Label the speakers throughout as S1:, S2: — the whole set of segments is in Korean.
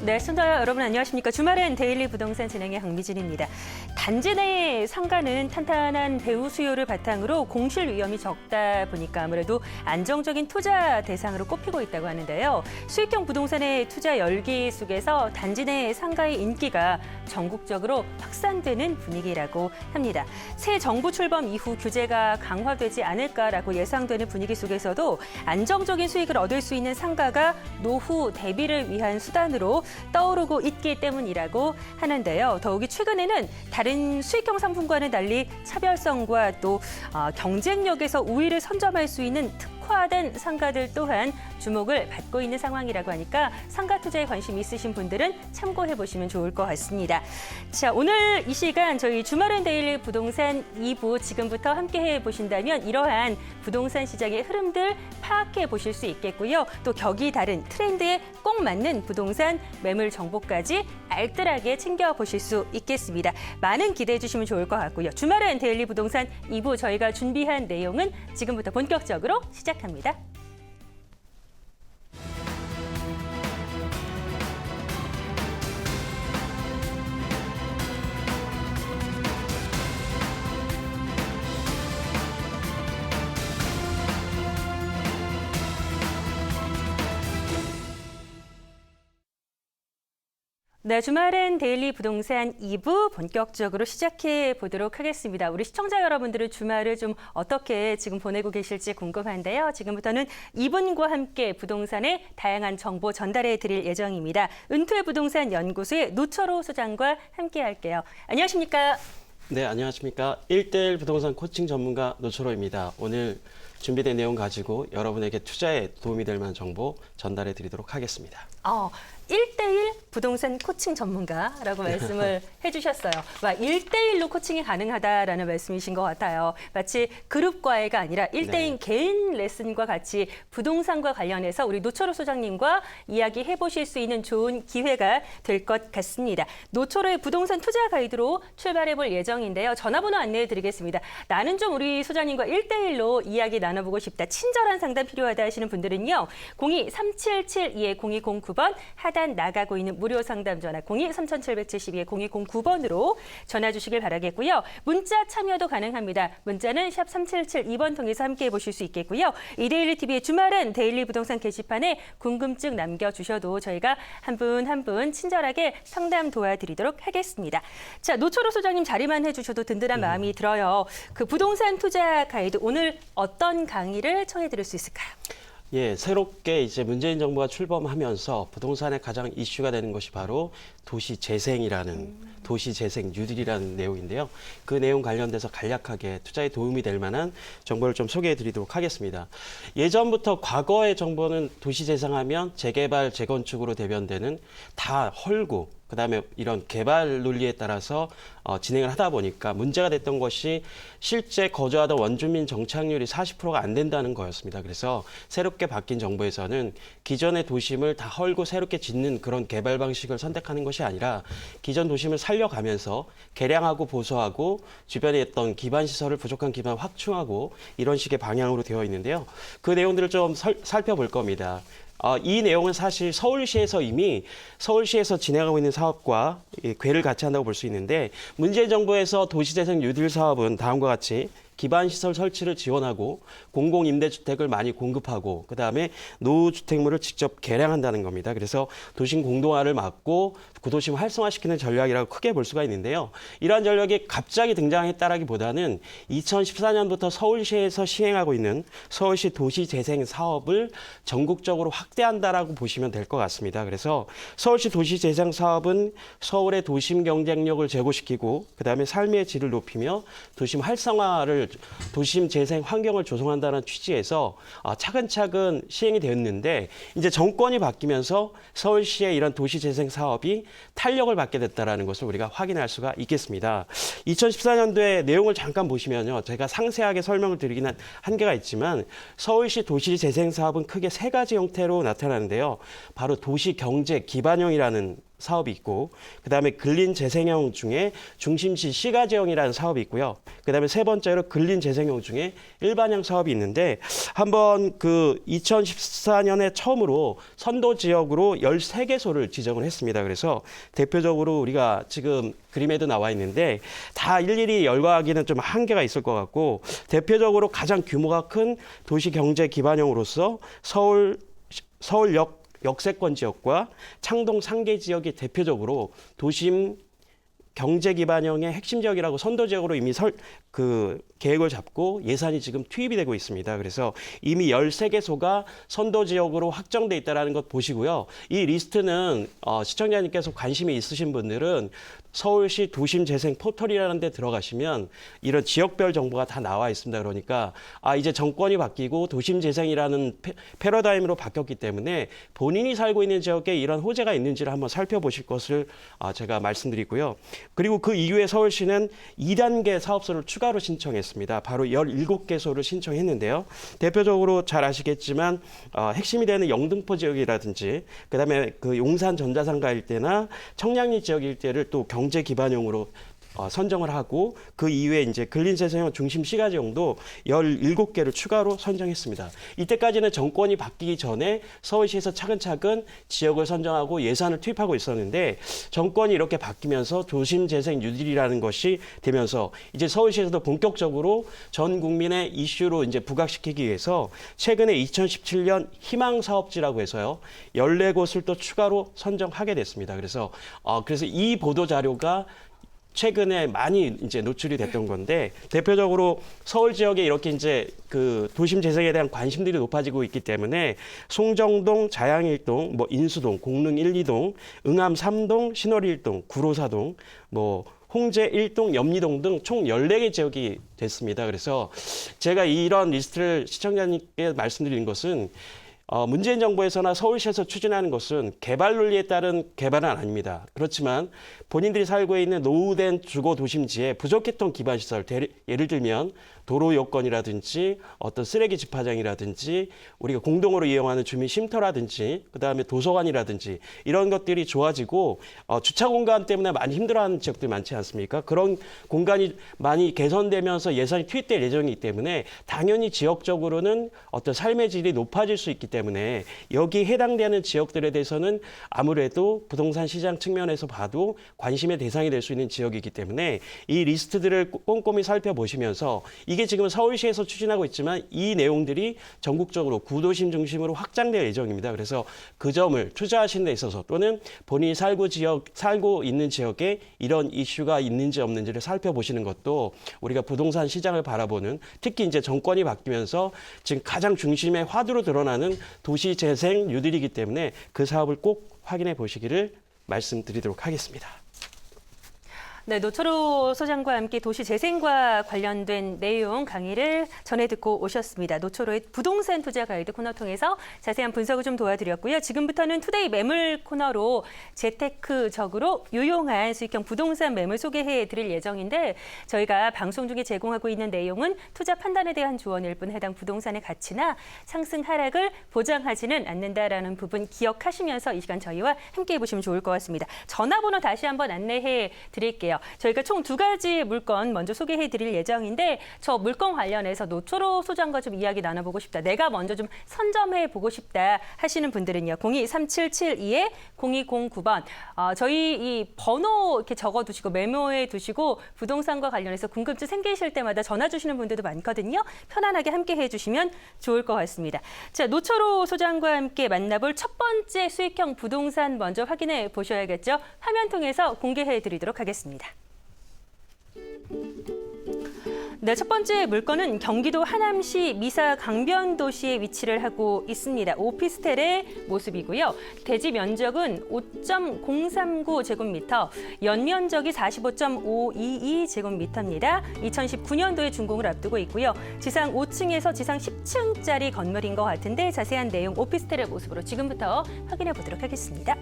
S1: 네, 시청자 여러분 안녕하십니까. 주말엔 데일리 부동산 진행의 황미진입니다. 단지 내 상가는 탄탄한 배후 수요를 바탕으로 공실 위험이 적다 보니까 아무래도 안정적인 투자 대상으로 꼽히고 있다고 하는데요. 수익형 부동산의 투자 열기 속에서 단지 내 상가의 인기가 전국적으로 확산되는 분위기라고 합니다. 새 정부 출범 이후 규제가 강화되지 않을까라고 예상되는 분위기 속에서도 안정적인 수익을 얻을 수 있는 상가가 노후 대비를 위한 수단으로 떠오르고 있기 때문이라고 하는데요. 더욱이 최근에는 다른 수익형 상품과는 달리 차별성과 또 경쟁력에서 우위를 선점할 수 있는 특화된 상가들 또한 주목을 받고 있는 상황이라고 하니까 상가 투자에 관심 있으신 분들은 참고해 보시면 좋을 것 같습니다. 자, 오늘 이 시간 저희 주말엔 데일리 부동산 2부 지금부터 함께해 보신다면 이러한 부동산 시장의 흐름들 파악해 보실 수 있겠고요. 또 격이 다른 트렌드에 꼭 맞는 부동산 매물 정보까지 알뜰하게 챙겨보실 수 있겠습니다. 많은 기대해 주시면 좋을 것 같고요. 주말엔 데일리 부동산 2부 저희가 준비한 내용은 지금부터 본격적으로 시작합니다. 네, 주말엔 데일리 부동산 2부 본격적으로 시작해 보도록 하겠습니다. 우리 시청자 여러분들은 주말을 좀 어떻게 지금 보내고 계실지 궁금한데요. 지금부터는 이분과 함께 부동산의 다양한 정보 전달해 드릴 예정입니다. 은퇴 부동산 연구소의 노철호 소장과 함께 할게요. 안녕하십니까?
S2: 네, 안녕하십니까. 1:1 부동산 코칭 전문가 노철호입니다. 오늘 준비된 내용 가지고 여러분에게 투자에 도움이 될 만한 정보 전달해 드리도록 하겠습니다.
S1: 1:1 부동산 코칭 전문가라고 말씀을 해주셨어요. 1:1로 코칭이 가능하다라는 말씀이신 것 같아요. 마치 그룹 과외가 아니라 1:1 개인 레슨과 같이 부동산과 관련해서 우리 노철호 소장님과 이야기해 보실 수 있는 좋은 기회가 될 것 같습니다. 노철호의 부동산 투자 가이드로 출발해 볼 예정인데요. 전화번호 안내해 드리겠습니다. 나는 좀 우리 소장님과 1:1로 이야기 나눠보고 싶다. 친절한 상담 필요하다 하시는 분들은요. 02-3772-0209번 하단 나가고 있는 무료 상담 전화 02-3772-0209번으로 전화 주시길 바라겠고요. 문자 참여도 가능합니다. 문자는 샵 3772번 통해서 함께해 보실 수 있겠고요. 이데일리 TV의 주말은 데일리 부동산 게시판에 궁금증 남겨주셔도 저희가 한 분 한 분 친절하게 상담 도와드리도록 하겠습니다. 자, 노철호 소장님 자리만 해주셔도 든든한 마음이 들어요. 그 부동산 투자 가이드 오늘 어떤 강의를 청해드릴 수 있을까요?
S2: 예, 새롭게 이제 문재인 정부가 출범하면서 부동산에 가장 이슈가 되는 것이 바로 도시재생 뉴딜이라는 내용인데요. 그 내용 관련돼서 간략하게 투자에 도움이 될 만한 정보를 좀 소개해 드리도록 하겠습니다. 예전부터 과거의 정보는 도시재생하면 재개발, 재건축으로 대변되는 다 헐고 그다음에 이런 개발 논리에 따라서 진행을 하다 보니까 문제가 됐던 것이 실제 거주하던 원주민 정착률이 40%가 안 된다는 거였습니다. 그래서 새롭게 바뀐 정부에서는 기존의 도심을 다 헐고 새롭게 짓는 그런 개발 방식을 선택하는 것이 아니라 기존 도심을 살려가면서 개량하고 보수하고 주변에 있던 기반 시설을 부족한 기반을 확충하고 이런 식의 방향으로 되어 있는데요. 그 내용들을 좀 살펴볼 겁니다. 이 내용은 사실 서울시에서 이미 서울시에서 진행하고 있는 사업과 궤를 같이 한다고 볼 수 있는데 문재인 정부에서 도시재생 뉴딜 사업은 다음과 같이 기반시설 설치를 지원하고 공공임대주택을 많이 공급하고 그다음에 노후주택물을 직접 개량한다는 겁니다. 그래서 도심 공동화를 막고 구도심 활성화시키는 전략이라고 크게 볼 수가 있는데요. 이러한 전략이 갑자기 등장했다라기보다는 2014년부터 서울시에서 시행하고 있는 서울시 도시재생 사업을 전국적으로 확대한다라고 보시면 될 것 같습니다. 그래서 서울시 도시재생 사업은 서울의 도심 경쟁력을 제고시키고 그다음에 삶의 질을 높이며 도심 활성화를 도심 재생 환경을 조성한다는 취지에서 차근차근 시행이 되었는데 이제 정권이 바뀌면서 서울시의 이런 도시 재생 사업이 탄력을 받게 됐다는 것을 우리가 확인할 수가 있겠습니다. 2014년도에 내용을 잠깐 보시면요. 제가 상세하게 설명을 드리기는 한계가 있지만 서울시 도시 재생 사업은 크게 세 가지 형태로 나타나는데요. 바로 도시 경제 기반형이라는 사업이 있고, 그다음에 근린 재생형 중에 중심시 시가지형이라는 사업이 있고요. 그다음에 세 번째로 근린 재생형 중에 일반형 사업이 있는데, 한번 그 2014년에 처음으로 선도 지역으로 13개소를 지정을 했습니다. 그래서 대표적으로 우리가 지금 그림에도 나와 있는데 다 일일이 열거하기는 좀 한계가 있을 것 같고, 대표적으로 가장 규모가 큰 도시 경제 기반형으로서 서울역 역세권 지역과 창동 상계 지역이 대표적으로 도심 경제 기반형의 핵심 지역이라고 선도 지역으로 이미 계획을 잡고 예산이 지금 투입이 되고 있습니다. 그래서 이미 13개소가 선도 지역으로 확정돼 있다는 것 보시고요. 이 리스트는 시청자님께서 관심이 있으신 분들은 서울시 도심재생 포털이라는 데 들어가시면 이런 지역별 정보가 다 나와 있습니다. 그러니까 이제 정권이 바뀌고 도심재생이라는 패러다임으로 바뀌었기 때문에 본인이 살고 있는 지역에 이런 호재가 있는지를 한번 살펴보실 것을 제가 말씀드리고요. 그리고 그 이후에 서울시는 2단계 사업소를 추가로 신청했습니다. 바로 17개소를 신청했는데요. 대표적으로 잘 아시겠지만 핵심이 되는 영등포 지역이라든지 그다음에 그 용산 전자상가 일대나 청량리 지역 일대를 또 경제 기반형으로 선정을 하고, 그 이후에 이제 근린재생형 중심 시가지형도 17개를 추가로 선정했습니다. 이때까지는 정권이 바뀌기 전에 서울시에서 차근차근 지역을 선정하고 예산을 투입하고 있었는데, 정권이 이렇게 바뀌면서 도심재생 뉴딜이라는 것이 되면서 이제 서울시에서도 본격적으로 전 국민의 이슈로 이제 부각시키기 위해서 최근에 2017년 희망사업지라고 해서요 14곳을 또 추가로 선정하게 됐습니다. 그래서 이 보도 자료가 최근에 많이 이제 노출이 됐던 건데, 대표적으로 서울 지역에 이렇게 이제 그 도심 재생에 대한 관심들이 높아지고 있기 때문에 송정동, 자양 1동, 인수동, 공릉 1, 2동, 응암 3동, 신월 1동, 구로 4동, 홍제 1동, 염리동 등 총 14개 지역이 됐습니다. 그래서 제가 이런 리스트를 시청자님께 말씀드린 것은 문재인 정부에서나 서울시에서 추진하는 것은 개발 논리에 따른 개발은 아닙니다. 그렇지만 본인들이 살고 있는 노후된 주거 도심지에 부족했던 기반 시설, 예를 들면 도로 요건이라든지 어떤 쓰레기 집화장이라든지 우리가 공동으로 이용하는 주민 쉼터라든지 그다음에 도서관이라든지 이런 것들이 좋아지고 주차 공간 때문에 많이 힘들어하는 지역들이 많지 않습니까? 그런 공간이 많이 개선되면서 예산이 투입될 예정이기 때문에 당연히 지역적으로는 어떤 삶의 질이 높아질 수 있기 때문에 여기 해당되는 지역들에 대해서는 아무래도 부동산 시장 측면에서 봐도 관심의 대상이 될 수 있는 지역이기 때문에 이 리스트들을 꼼꼼히 살펴보시면서 이게 지금 서울시에서 추진하고 있지만 이 내용들이 전국적으로 구도심 중심으로 확장될 예정입니다. 그래서 그 점을 투자하시는 데 있어서 또는 본인이 살고 있는 지역에 이런 이슈가 있는지 없는지를 살펴보시는 것도 우리가 부동산 시장을 바라보는, 특히 이제 정권이 바뀌면서 지금 가장 중심의 화두로 드러나는 도시 재생 뉴딜이기 때문에 그 사업을 꼭 확인해 보시기를 말씀드리도록 하겠습니다.
S1: 네, 노철호 소장과 함께 도시 재생과 관련된 내용 강의를 전해 듣고 오셨습니다. 노철호의 부동산 투자 가이드 코너 통해서 자세한 분석을 좀 도와드렸고요. 지금부터는 투데이 매물 코너로 재테크적으로 유용한 수익형 부동산 매물 소개해 드릴 예정인데, 저희가 방송 중에 제공하고 있는 내용은 투자 판단에 대한 조언일 뿐 해당 부동산의 가치나 상승 하락을 보장하지는 않는다라는 부분 기억하시면서 이 시간 저희와 함께 해보시면 좋을 것 같습니다. 전화번호 다시 한번 안내해 드릴게요. 저희가 총 2가지 물건 먼저 소개해 드릴 예정인데, 저 물건 관련해서 노철호 소장과 좀 이야기 나눠보고 싶다, 내가 먼저 좀 선점해 보고 싶다 하시는 분들은요. 023772-0209번 저희 이 번호 이렇게 적어두시고 메모해 두시고 부동산과 관련해서 궁금증 생기실 때마다 전화 주시는 분들도 많거든요. 편안하게 함께 해주시면 좋을 것 같습니다. 자, 노철호 소장과 함께 만나볼 첫 번째 수익형 부동산 먼저 확인해 보셔야겠죠. 화면 통해서 공개해 드리도록 하겠습니다. 네, 첫 번째 물건은 경기도 하남시 미사 강변도시에 위치를 하고 있습니다. 오피스텔의 모습이고요. 대지 면적은 5.039제곱미터, 연면적이 45.522제곱미터입니다. 2019년도에 준공을 앞두고 있고요. 지상 5층에서 지상 10층짜리 건물인 것 같은데 자세한 내용 오피스텔의 모습으로 지금부터 확인해 보도록 하겠습니다.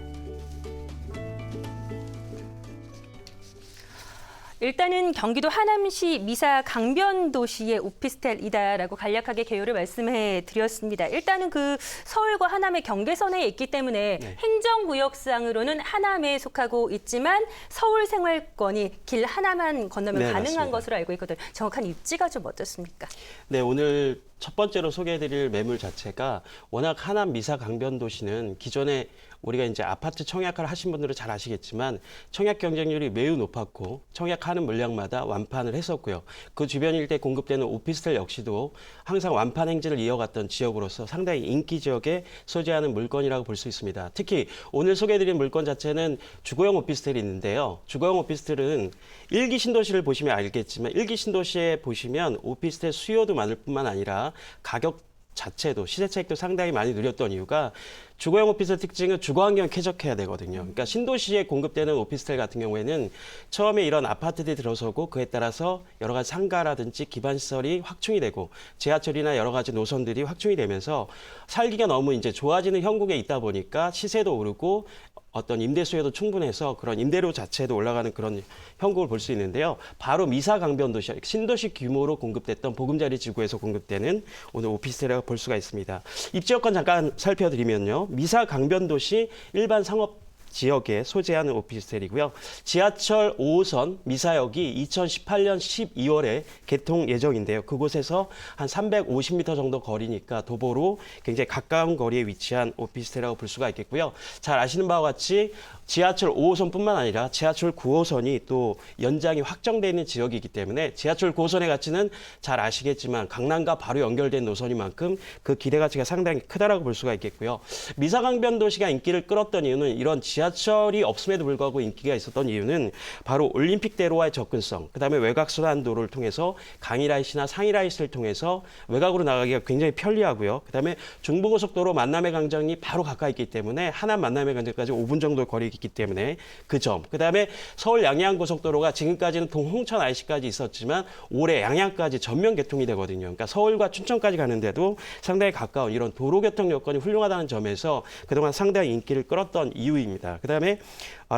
S1: 일단은 경기도 하남시 미사 강변도시의 오피스텔이다라고 간략하게 개요를 말씀해 드렸습니다. 일단은 그 서울과 하남의 경계선에 있기 때문에
S2: 네.
S1: 행정구역상으로는 하남에 속하고 있지만 서울 생활권이 길 하나만 건너면
S2: 네,
S1: 가능한
S2: 맞습니다.
S1: 것으로 알고 있거든요. 정확한 입지가 좀 어떻습니까?
S2: 네, 오늘 첫 번째로 소개해드릴 매물 자체가 워낙 하남 미사 강변도시는 기존에 우리가 이제 아파트 청약을 하신 분들은 잘 아시겠지만 청약 경쟁률이 매우 높았고 청약하는 물량마다 완판을 했었고요. 그 주변 일대 공급되는 오피스텔 역시도 항상 완판 행진을 이어갔던 지역으로서 상당히 인기 지역에 소재하는 물건이라고 볼 수 있습니다. 특히 오늘 소개해드린 물건 자체는 주거용 오피스텔이 있는데요. 주거용 오피스텔은 1기 신도시를 보시면 알겠지만 1기 신도시에 보시면 오피스텔 수요도 많을 뿐만 아니라 가격 자체도 시세 차익도 상당히 많이 누렸던 이유가 주거용 오피스텔 특징은 주거 환경이 쾌적해야 되거든요. 그러니까 신도시에 공급되는 오피스텔 같은 경우에는 처음에 이런 아파트들이 들어서고 그에 따라서 여러 가지 상가라든지 기반 시설이 확충이 되고 지하철이나 여러 가지 노선들이 확충이 되면서 살기가 너무 이제 좋아지는 형국에 있다 보니까 시세도 오르고 어떤 임대 수요도 충분해서 그런 임대료 자체도 올라가는 그런 형국을 볼 수 있는데요. 바로 미사 강변도시, 신도시 규모로 공급됐던 보금자리 지구에서 공급되는 오늘 오피스텔이라고 볼 수가 있습니다. 입지 여건 잠깐 살펴드리면요. 미사 강변도시 일반 상업 지역에 소재하는 오피스텔이고요. 지하철 5호선 미사역이 2018년 12월에 개통 예정인데요. 그곳에서 한 350m 정도 거리니까 도보로 굉장히 가까운 거리에 위치한 오피스텔이라고 볼 수가 있겠고요. 잘 아시는 바와 같이 지하철 5호선뿐만 아니라 지하철 9호선이 또 연장이 확정되어 있는 지역이기 때문에 지하철 9호선의 가치는 잘 아시겠지만 강남과 바로 연결된 노선인 만큼 그 기대 가치가 상당히 크다라고 볼 수가 있겠고요. 미사강변도시가 인기를 끌었던 이유는 이런 지하철이 없음에도 불구하고 인기가 있었던 이유는 바로 올림픽대로와의 접근성, 그다음에 외곽순환도로를 통해서 강의라이트나 상의라이트를 통해서 외곽으로 나가기가 굉장히 편리하고요. 그다음에 중부고속도로 만남의 광장이 바로 가까이 있기 때문에 하남 만남의 광장까지 5분 정도 거리 있기 때문에 그 점. 그다음에 서울 양양고속도로가 지금까지는 동홍천 IC까지 있었지만 올해 양양까지 전면 개통이 되거든요. 그러니까 서울과 춘천까지 가는데도 상당히 가까운 이런 도로교통 여건이 훌륭하다는 점에서 그동안 상당히 인기를 끌었던 이유입니다. 그다음에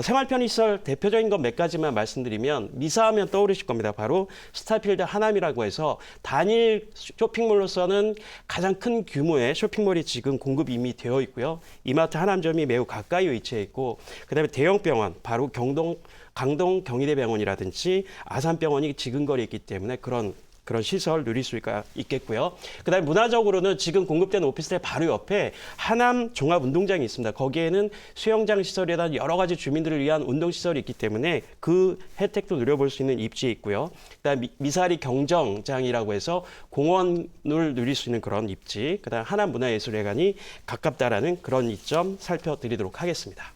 S2: 생활 편의시설 대표적인 것 몇 가지만 말씀드리면 미사하면 떠오르실 겁니다. 바로 스타필드 하남이라고 해서 단일 쇼핑몰로서는 가장 큰 규모의 쇼핑몰이 지금 공급이 이미 되어 있고요. 이마트 하남점이 매우 가까이 위치해 있고 그다음에 대형 병원 바로 강동 경희대병원이라든지 아산병원이 지근거리에 있기 때문에 그런 시설 누릴 수가 있겠고요. 그다음에 문화적으로는 지금 공급되는 오피스텔 바로 옆에 하남 종합운동장이 있습니다. 거기에는 수영장 시설이나 여러 가지 주민들을 위한 운동시설이 있기 때문에 그 혜택도 누려볼 수 있는 입지에 있고요. 그다음에 미사리 경정장이라고 해서 공원을 누릴 수 있는 그런 입지, 그다음에 하남 문화예술회관이 가깝다라는 그런 이점 살펴드리도록 하겠습니다.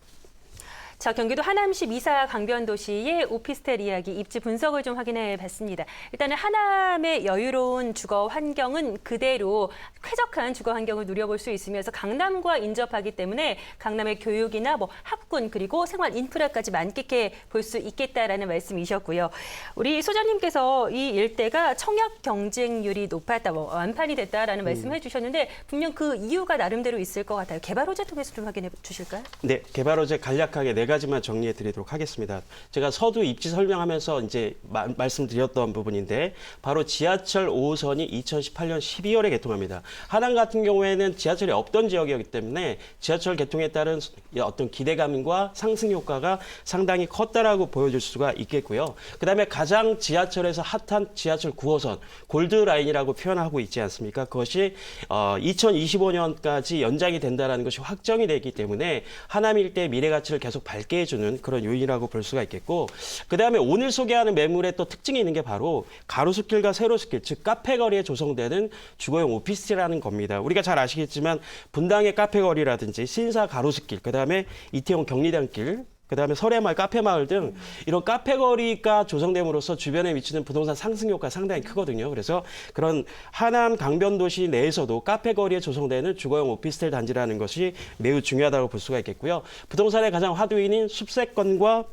S1: 자, 경기도 하남시 미사 강변도시의 오피스텔 이야기, 입지 분석을 좀 확인해 봤습니다. 일단은 하남의 여유로운 주거 환경은 그대로 쾌적한 주거 환경을 누려볼 수 있으면서 강남과 인접하기 때문에 강남의 교육이나 학군 그리고 생활 인프라까지 만끽해 볼 수 있겠다라는 말씀이셨고요. 우리 소장님께서 이 일대가 청약 경쟁률이 높았다, 완판이 됐다라는 말씀해 주셨는데 분명 그 이유가 나름대로 있을 것 같아요. 개발 호재 통해서 좀 확인해 주실까요?
S2: 네, 개발 호재 간략하게 네 가지만 정리해 드리도록 하겠습니다. 제가 서두 입지 설명하면서 이제 말씀드렸던 부분인데 바로 지하철 5호선이 2018년 12월에 개통합니다. 하남 같은 경우에는 지하철이 없던 지역이었기 때문에 지하철 개통에 따른 어떤 기대감과 상승 효과가 상당히 컸다라고 보여줄 수가 있겠고요. 그다음에 가장 지하철에서 핫한 지하철 9호선 골드라인이라고 표현하고 있지 않습니까? 그것이 2025년까지 연장이 된다는 것이 확정이 되기 때문에 하남 일대의 미래 가치를 계속 밝게 해주는 그런 요인이라고 볼 수가 있겠고, 그다음에 오늘 소개하는 매물의 또 특징이 있는 게 바로 가로수길과 세로수길, 즉 카페거리에 조성되는 주거용 오피스텔이라는 겁니다. 우리가 잘 아시겠지만 분당의 카페거리라든지 신사 가로수길, 그다음에 이태원 경리단길, 그다음에 설해마을, 카페마을 등 이런 카페거리가 조성됨으로써 주변에 미치는 부동산 상승 효과가 상당히 크거든요. 그래서 그런 하남 강변도시 내에서도 카페거리에 조성되는 주거용 오피스텔 단지라는 것이 매우 중요하다고 볼 수가 있겠고요. 부동산의 가장 화두인인 숲세권과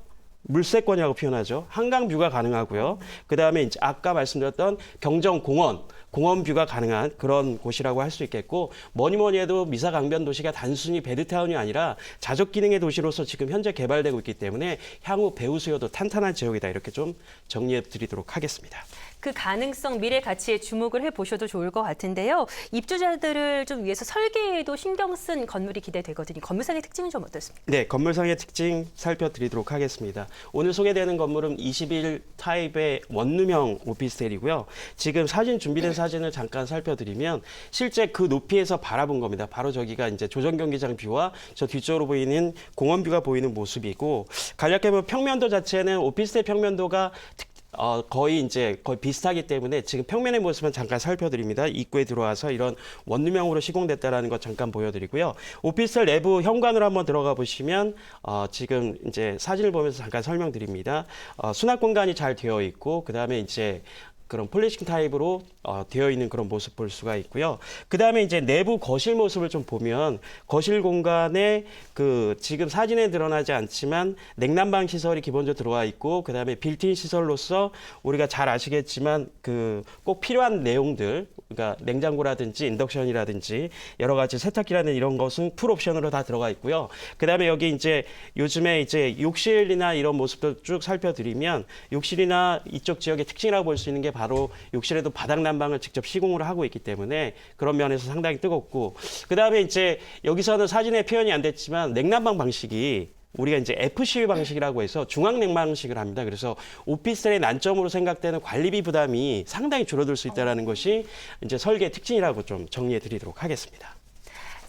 S2: 물세권이라고 표현하죠. 한강뷰가 가능하고요. 그다음에 이제 아까 말씀드렸던 경정공원, 공원뷰가 가능한 그런 곳이라고 할 수 있겠고 뭐니 뭐니 해도 미사 강변 도시가 단순히 베드타운이 아니라 자족 기능의 도시로서 지금 현재 개발되고 있기 때문에 향후 배후 수요도 탄탄한 지역이다 이렇게 좀 정리해 드리도록 하겠습니다.
S1: 그 가능성, 미래 가치에 주목을 해보셔도 좋을 것 같은데요. 입주자들을 좀 위해서 설계에도 신경 쓴 건물이 기대되거든요. 건물상의 특징은 좀 어떻습니까?
S2: 네, 건물상의 특징 살펴드리도록 하겠습니다. 오늘 소개되는 건물은 21 타입의 원룸형 오피스텔이고요. 지금 사진 준비된 사진을 잠깐 살펴드리면 실제 그 높이에서 바라본 겁니다. 바로 저기가 이제 조정 경기장 뷰와 저 뒤쪽으로 보이는 공원 뷰가 보이는 모습이고 간략하게 보면 평면도 자체는 오피스텔 평면도가 거의 비슷하기 때문에 지금 평면의 모습은 잠깐 살펴드립니다. 입구에 들어와서 이런 원룸형으로 시공됐다라는 것 잠깐 보여드리고요. 오피스텔 내부 현관으로 한번 들어가 보시면 지금 이제 사진을 보면서 잠깐 설명드립니다. 수납 공간이 잘 되어 있고 그 다음에 이제 그런 폴리싱 타입으로 되어 있는 그런 모습 볼 수가 있고요. 그 다음에 이제 내부 거실 모습을 좀 보면 거실 공간에 그 지금 사진에 드러나지 않지만 냉난방 시설이 기본적으로 들어와 있고 그 다음에 빌트인 시설로서 우리가 잘 아시겠지만 그 꼭 필요한 내용들 그러니까 냉장고라든지 인덕션이라든지 여러 가지 세탁기라는 이런 것은 풀 옵션으로 다 들어가 있고요. 그 다음에 여기 이제 요즘에 이제 욕실이나 이런 모습도 쭉 살펴드리면 욕실이나 이쪽 지역의 특징이라고 볼 수 있는 게 바로 욕실에도 바닥 난방을 직접 시공을 하고 있기 때문에 그런 면에서 상당히 뜨겁고 그 다음에 이제 여기서는 사진에 표현이 안 됐지만 냉난방 방식이 우리가 이제 FC 방식이라고 해서 중앙 냉방식을 합니다. 그래서 오피스텔의 난점으로 생각되는 관리비 부담이 상당히 줄어들 수 있다는 것이 이제 설계의 특징이라고 좀 정리해 드리도록 하겠습니다.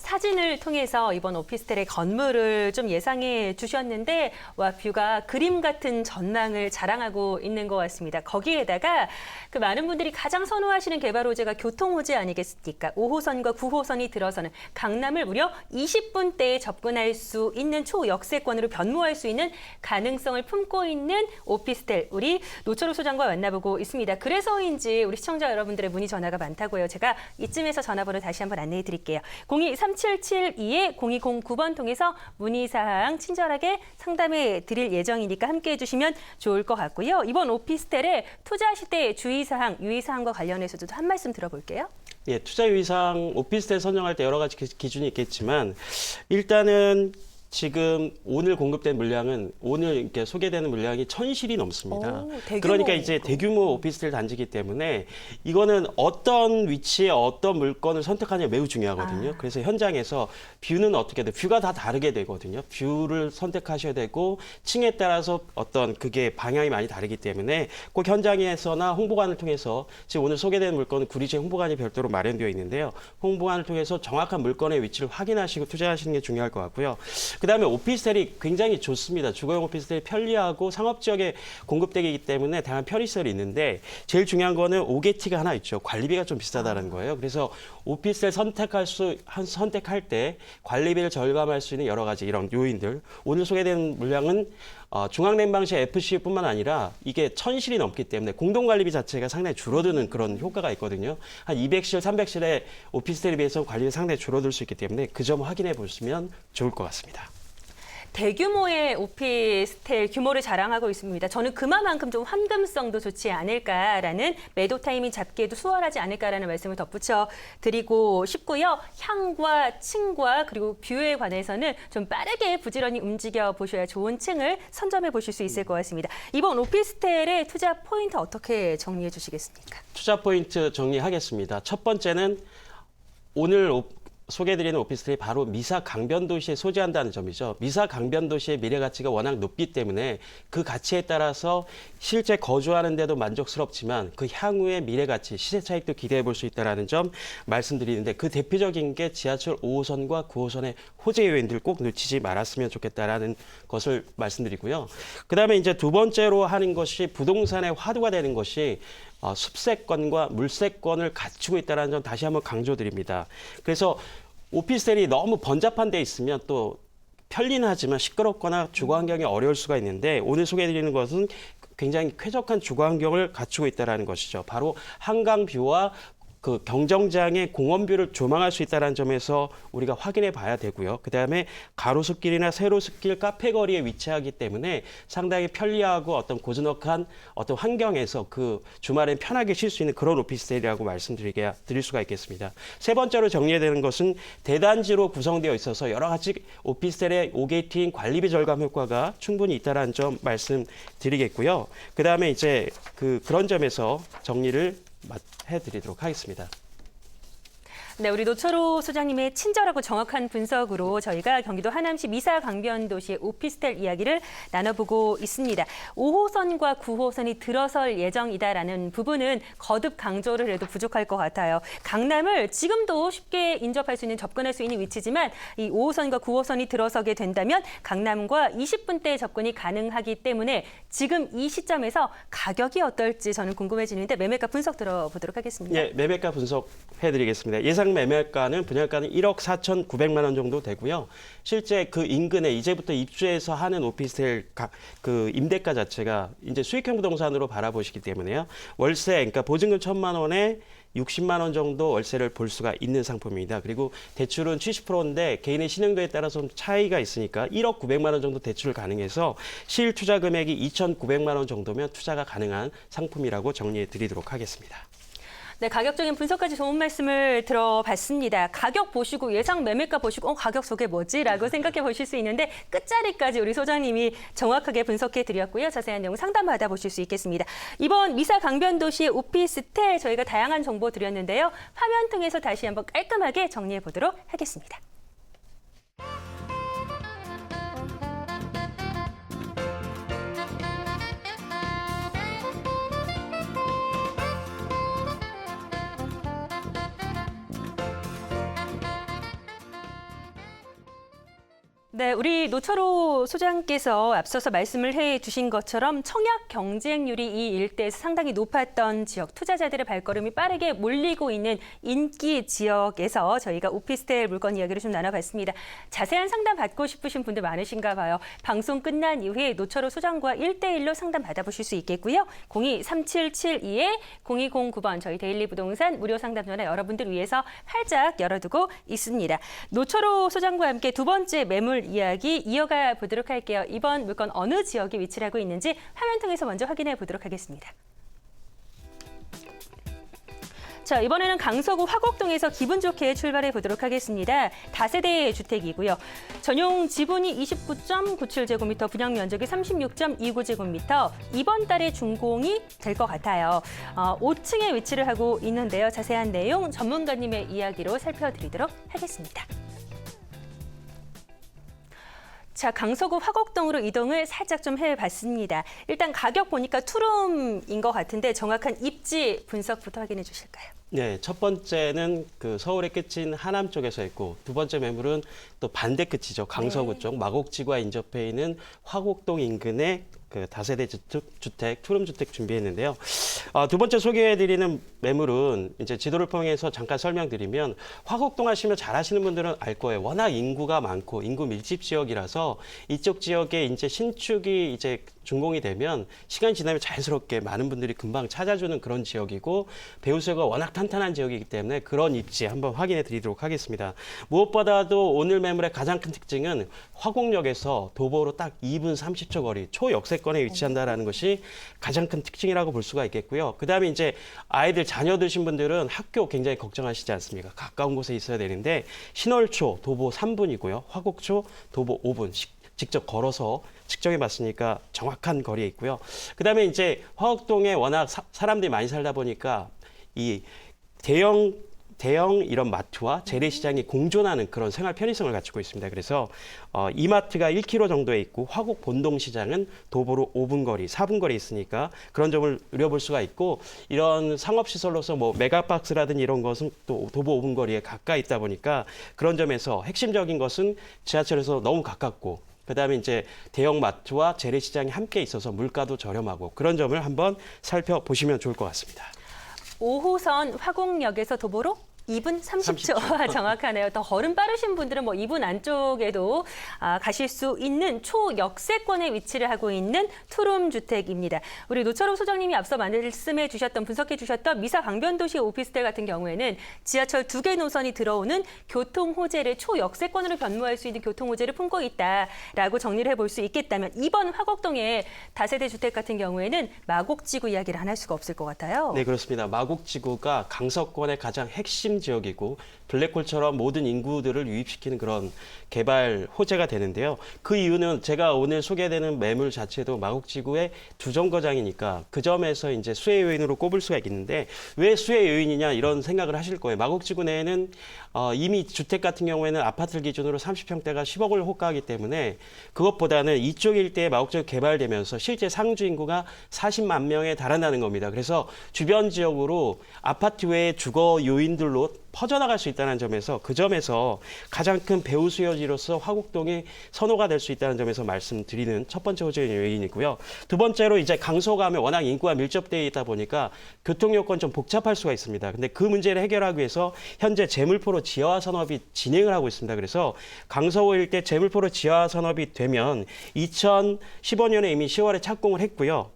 S1: 사진을 통해서 이번 오피스텔의 건물을 좀 예상해 주셨는데 와 뷰가 그림 같은 전망을 자랑하고 있는 것 같습니다. 거기에다가 그 많은 분들이 가장 선호하시는 개발 호재가 교통 호재 아니겠습니까? 5호선과 9호선이 들어서는 강남을 무려 20분대에 접근할 수 있는 초역세권으로 변모할 수 있는 가능성을 품고 있는 오피스텔 우리 노철우 소장과 만나보고 있습니다. 그래서인지 우리 시청자 여러분들의 문의 전화가 많다고요. 제가 이쯤에서 전화번호 다시 한번 안내해 드릴게요. 02-3772-0209번 통해서 문의사항 친절하게 상담해 드릴 예정이니까 함께해 주시면 좋을 것 같고요. 이번 오피스텔의 투자 시대 주의사항, 유의사항과 관련해서도 한 말씀 들어볼게요.
S2: 예, 투자 유의사항 오피스텔 선정할 때 여러 가지 기준이 있겠지만 일단은 지금 오늘 공급된 물량은 오늘 이렇게 소개되는 물량이 1000실이 넘습니다. 그러니까 이제 대규모 오피스텔 단지이기 때문에 이거는 어떤 위치에 어떤 물건을 선택하느냐 매우 중요하거든요. 그래서 현장에서 뷰는 어떻게 돼? 뷰가 다 다르게 되거든요. 뷰를 선택하셔야 되고 층에 따라서 어떤 그게 방향이 많이 다르기 때문에 꼭 현장에서나 홍보관을 통해서 지금 오늘 소개되는 물건은 구리지에 홍보관이 별도로 마련되어 있는데요. 홍보관을 통해서 정확한 물건의 위치를 확인하시고 투자하시는 게 중요할 것 같고요. 그다음에 오피스텔이 굉장히 좋습니다. 주거용 오피스텔이 편리하고 상업지역에 공급되기 때문에 다양한 편의시설이 있는데 제일 중요한 거는 오게티가 하나 있죠. 관리비가 좀 비싸다는 거예요. 그래서 오피스텔 선택할 때 관리비를 절감할 수 있는 여러 가지 이런 요인들. 오늘 소개된 물량은 중앙냉방실 FC뿐만 아니라 이게 1000실이 넘기 때문에 공동관리비 자체가 상당히 줄어드는 그런 효과가 있거든요. 한 200실, 300실의 오피스텔에 비해서 관리비 상당히 줄어들 수 있기 때문에 그 점 확인해 보시면 좋을 것 같습니다.
S1: 대규모의 오피스텔 규모를 자랑하고 있습니다. 저는 그만큼 좀 환금성도 좋지 않을까라는 매도 타이밍 잡기에도 수월하지 않을까라는 말씀을 덧붙여 드리고 싶고요. 향과 층과 그리고 뷰에 관해서는 좀 빠르게 부지런히 움직여 보셔야 좋은 층을 선점해 보실 수 있을 것 같습니다. 이번 오피스텔의 투자 포인트 어떻게 정리해 주시겠습니까?
S2: 투자 포인트 정리하겠습니다. 첫 번째는 오늘 소개해드리는 오피스텔이 바로 미사 강변 도시에 소재한다는 점이죠. 미사 강변 도시의 미래 가치가 워낙 높기 때문에 그 가치에 따라서 실제 거주하는 데도 만족스럽지만 그 향후의 미래 가치, 시세 차익도 기대해 볼 수 있다는 점 말씀드리는데 그 대표적인 게 지하철 5호선과 9호선의 호재 요인들 꼭 놓치지 말았으면 좋겠다라는 것을 말씀드리고요. 그다음에 이제 두 번째로 하는 것이 부동산의 화두가 되는 것이 숲세권과 물세권을 갖추고 있다는 점 다시 한번 강조드립니다. 그래서 오피스텔이 너무 번잡한 데 있으면 또 편리는 하지만 시끄럽거나 주거 환경이 어려울 수가 있는데 오늘 소개해드리는 것은 굉장히 쾌적한 주거 환경을 갖추고 있다는 것이죠. 바로 한강 뷰와 그 경정장의 공원뷰를 조망할 수 있다는 점에서 우리가 확인해 봐야 되고요. 그다음에 가로수길이나 세로수길 카페 거리에 위치하기 때문에 상당히 편리하고 어떤 고즈넉한 어떤 환경에서 그 주말엔 편하게 쉴 수 있는 그런 오피스텔이라고 드릴 수가 있겠습니다. 세 번째로 정리해야 되는 것은 대단지로 구성되어 있어서 여러 가지 오피스텔의 오게이팅 관리비 절감 효과가 충분히 있다는 점 말씀드리겠고요. 그다음에 이제 그런 점에서 정리를 해드리도록 하겠습니다.
S1: 네, 우리 노철호 소장님의 친절하고 정확한 분석으로 저희가 경기도 하남시 미사 강변도시의 오피스텔 이야기를 나눠보고 있습니다. 5호선과 9호선이 들어설 예정이다라는 부분은 거듭 강조를 해도 부족할 것 같아요. 강남을 지금도 쉽게 인접할 수 있는 접근할 수 있는 위치지만 이 5호선과 9호선이 들어서게 된다면 강남과 20분대 접근이 가능하기 때문에 지금 이 시점에서 가격이 어떨지 저는 궁금해지는데 매매가 분석 들어보도록 하겠습니다.
S2: 네, 매매가 분석해드리겠습니다. 예상 매매가는 분양가는 1억 4,900만 원 정도 되고요. 실제 그 인근에 이제부터 입주해서 하는 오피스텔 그 임대가 자체가 이제 수익형 부동산으로 바라보시기 때문에요. 월세, 그러니까 보증금 1,000만 원에 60만 원 정도 월세를 볼 수가 있는 상품입니다. 그리고 대출은 70%인데 개인의 신용도에 따라서 좀 차이가 있으니까 1억 900만 원 정도 대출 가능해서 실 투자 금액이 2,900만 원 정도면 투자가 가능한 상품이라고 정리해 드리도록 하겠습니다.
S1: 네, 가격적인 분석까지 좋은 말씀을 들어봤습니다. 가격 보시고 예상 매매가 보시고 가격 속에 뭐지? 라고 생각해 보실 수 있는데 끝자리까지 우리 소장님이 정확하게 분석해 드렸고요. 자세한 내용 상담 받아보실 수 있겠습니다. 이번 미사 강변도시의 오피스텔 저희가 다양한 정보 드렸는데요. 화면 통해서 다시 한번 깔끔하게 정리해 보도록 하겠습니다. 네, 우리 노철호 소장께서 앞서서 말씀을 해주신 것처럼 청약 경쟁률이 이 일대에서 상당히 높았던 지역, 투자자들의 발걸음이 빠르게 몰리고 있는 인기 지역에서 저희가 오피스텔 물건 이야기를 좀 나눠봤습니다. 자세한 상담 받고 싶으신 분들 많으신가 봐요. 방송 끝난 이후에 노철호 소장과 1대1로 상담 받아보실 수 있겠고요. 02-3772-0209번 저희 데일리 부동산 무료 상담 전화 여러분들 위해서 활짝 열어두고 있습니다. 노철호 소장과 함께 두 번째 매물 이야기 이어가 보도록 할게요. 이번 물건 어느 지역에 위치를 하고 있는지 화면 통해서 먼저 확인해 보도록 하겠습니다. 자, 이번에는 강서구 화곡동에서 기분 좋게 출발해 보도록 하겠습니다. 다세대 주택이고요. 전용 지분이 29.97제곱미터, 분양 면적이 36.29제곱미터. 이번 달에 준공이 될 것 같아요. 5층에 위치를 하고 있는데요. 자세한 내용 전문가님의 이야기로 살펴드리도록 하겠습니다. 자, 강서구 화곡동으로 이동을 살짝 좀 해봤습니다. 일단 가격 보니까 투룸인 것 같은데 정확한 입지 분석부터 확인해 주실까요?
S2: 네, 첫 번째는 그 서울의 끝인 하남 쪽에서 있고 두 번째 매물은 또 반대 끝이죠. 강서구 쪽 마곡지구와 인접해 있는 화곡동 인근의 그 다세대 주택, 투룸 주택 준비했는데요. 두 번째 소개해드리는 매물은 이제 지도를 통해서 잠깐 설명드리면 화곡동 하시면 잘 아시는 분들은 알 거예요. 워낙 인구가 많고 인구 밀집 지역이라서 이쪽 지역에 이제 신축이 이제 준공이 되면 시간이 지나면 자연스럽게 많은 분들이 금방 찾아주는 그런 지역이고 배우수요가 워낙 탄탄한 지역이기 때문에 그런 입지 한번 확인해 드리도록 하겠습니다. 무엇보다도 오늘 매물의 가장 큰 특징은 화곡역에서 도보로 딱 2분 30초 거리 초역세권에 위치한다는 것이 가장 큰 특징이라고 볼 수가 있겠고요. 그다음에 이제 아이들 자녀 두신 분들은 학교 굉장히 걱정하시지 않습니까? 가까운 곳에 있어야 되는데 신월초 도보 3분이고요. 화곡초 도보 5분 직접 걸어서 측정해 봤으니까 정확한 거리에 있고요. 그다음에 이제 화곡동에 워낙 사람들이 많이 살다 보니까 이 대형 이런 마트와 재래시장이 공존하는 그런 생활 편의성을 갖추고 있습니다. 그래서 이마트가 1km 정도에 있고 화곡 본동시장은 도보로 5분 거리, 4분 거리에 있으니까 그런 점을 누려볼 수가 있고 이런 상업시설로서 뭐 메가박스라든지 이런 것은 또 도보 5분 거리에 가까이 있다 보니까 그런 점에서 핵심적인 것은 지하철에서 너무 가깝고 그다음에 이제 대형 마트와 재래시장이 함께 있어서 물가도 저렴하고 그런 점을 한번 살펴보시면 좋을 것 같습니다.
S1: 5호선 화곡역에서 도보로 2분 30초. 정확하네요. 더 걸음 빠르신 분들은 뭐 2분 안쪽에도 가실 수 있는 초역세권에 위치를 하고 있는 투룸 주택입니다. 우리 노철호 소장님이 앞서 말씀해 주셨던 분석해 주셨던 미사 강변도시 오피스텔 같은 경우에는 지하철 2개 노선이 들어오는 교통 호재를 초역세권으로 변모할 수 있는 교통 호재를 품고 있다라고 정리를 해볼 수 있겠다면 이번 화곡동의 다세대 주택 같은 경우에는 마곡지구 이야기를 안 할 수가 없을 것 같아요.
S2: 네, 그렇습니다. 마곡지구가 강서권의 가장 핵심 지역이고 블랙홀처럼 모든 인구들을 유입시키는 그런 개발 호재가 되는데요. 그 이유는 제가 오늘 소개되는 매물 자체도 마곡지구의 두 정거장이니까 그 점에서 이제 수혜 요인으로 꼽을 수가 있는데 왜 수혜 요인이냐 이런 생각을 하실 거예요. 마곡지구 내에는 이미 주택 같은 경우에는 아파트 기준으로 30평대가 10억을 호가하기 때문에 그것보다는 이쪽 일대에 마곡지구 개발되면서 실제 상주 인구가 40만 명에 달한다는 겁니다. 그래서 주변 지역으로 아파트 외의 주거 요인들로 퍼져나갈 수 있다는 점에서 그 점에서 가장 큰 배후 수요지로서 화곡동이 선호가 될 수 있다는 점에서 말씀드리는 첫 번째 호재 요인이고요. 두 번째로 이제 강서가 하면 워낙 인구가 밀접되어 있다 보니까 교통 여건 좀 복잡할 수가 있습니다. 근데 그 문제를 해결하기 위해서 현재 재물포로 지하화 산업이 진행을 하고 있습니다. 그래서 강서구 일대 재물포로 지하화 산업이 되면 2015년에 이미 10월에 착공을 했고요.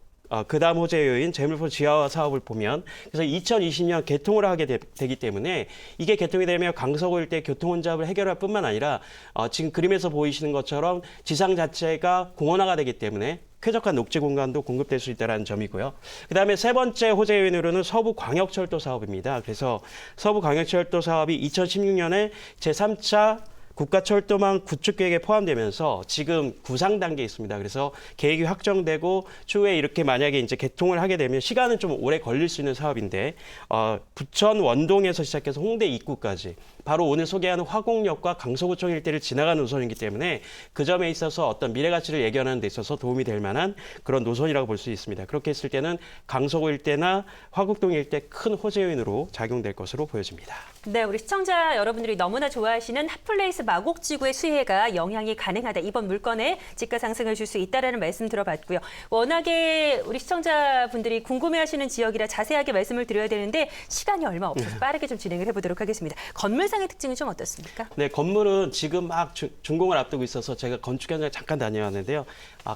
S2: 그 다음 호재 요인 재물포 지하화 사업을 보면 그래서 2020년 개통을 하게 되기 때문에 이게 개통이 되면 강서구 일대 교통 혼잡을 해결할 뿐만 아니라 지금 그림에서 보이시는 것처럼 지상 자체가 공원화가 되기 때문에 쾌적한 녹지 공간도 공급될 수 있다는 점이고요. 그다음에 세 번째 호재 요인으로는 서부광역철도 사업입니다. 그래서 서부광역철도 사업이 2016년에 제3차 국가철도망 구축 계획에 포함되면서 지금 구상 단계에 있습니다. 그래서 계획이 확정되고 추후에 이렇게 만약에 이제 개통을 하게 되면 시간은 좀 오래 걸릴 수 있는 사업인데 부천 원동에서 시작해서 홍대 입구까지 바로 오늘 소개하는 화곡역과 강서구청 일대를 지나가는 노선이기 때문에 그 점에 있어서 어떤 미래 가치를 예견하는 데 있어서 도움이 될 만한 그런 노선이라고 볼 수 있습니다. 그렇게 했을 때는 강서구 일대나 화곡동 일대 큰 호재 요인으로 작용될 것으로 보여집니다.
S1: 네, 우리 시청자 여러분들이 너무나 좋아하시는 핫플레이스 마곡지구의 수혜가 영향이 가능하다. 이번 물건에 집가 상승을 줄 수 있다라는 말씀 들어봤고요. 워낙에 우리 시청자분들이 궁금해하시는 지역이라 자세하게 말씀을 드려야 되는데 시간이 얼마 없어서 빠르게 좀 진행을 해보도록 하겠습니다. 건물상의 특징은 좀 어떻습니까?
S2: 네, 건물은 지금 막 준공을 앞두고 있어서 제가 건축 현장에 잠깐 다녀왔는데요.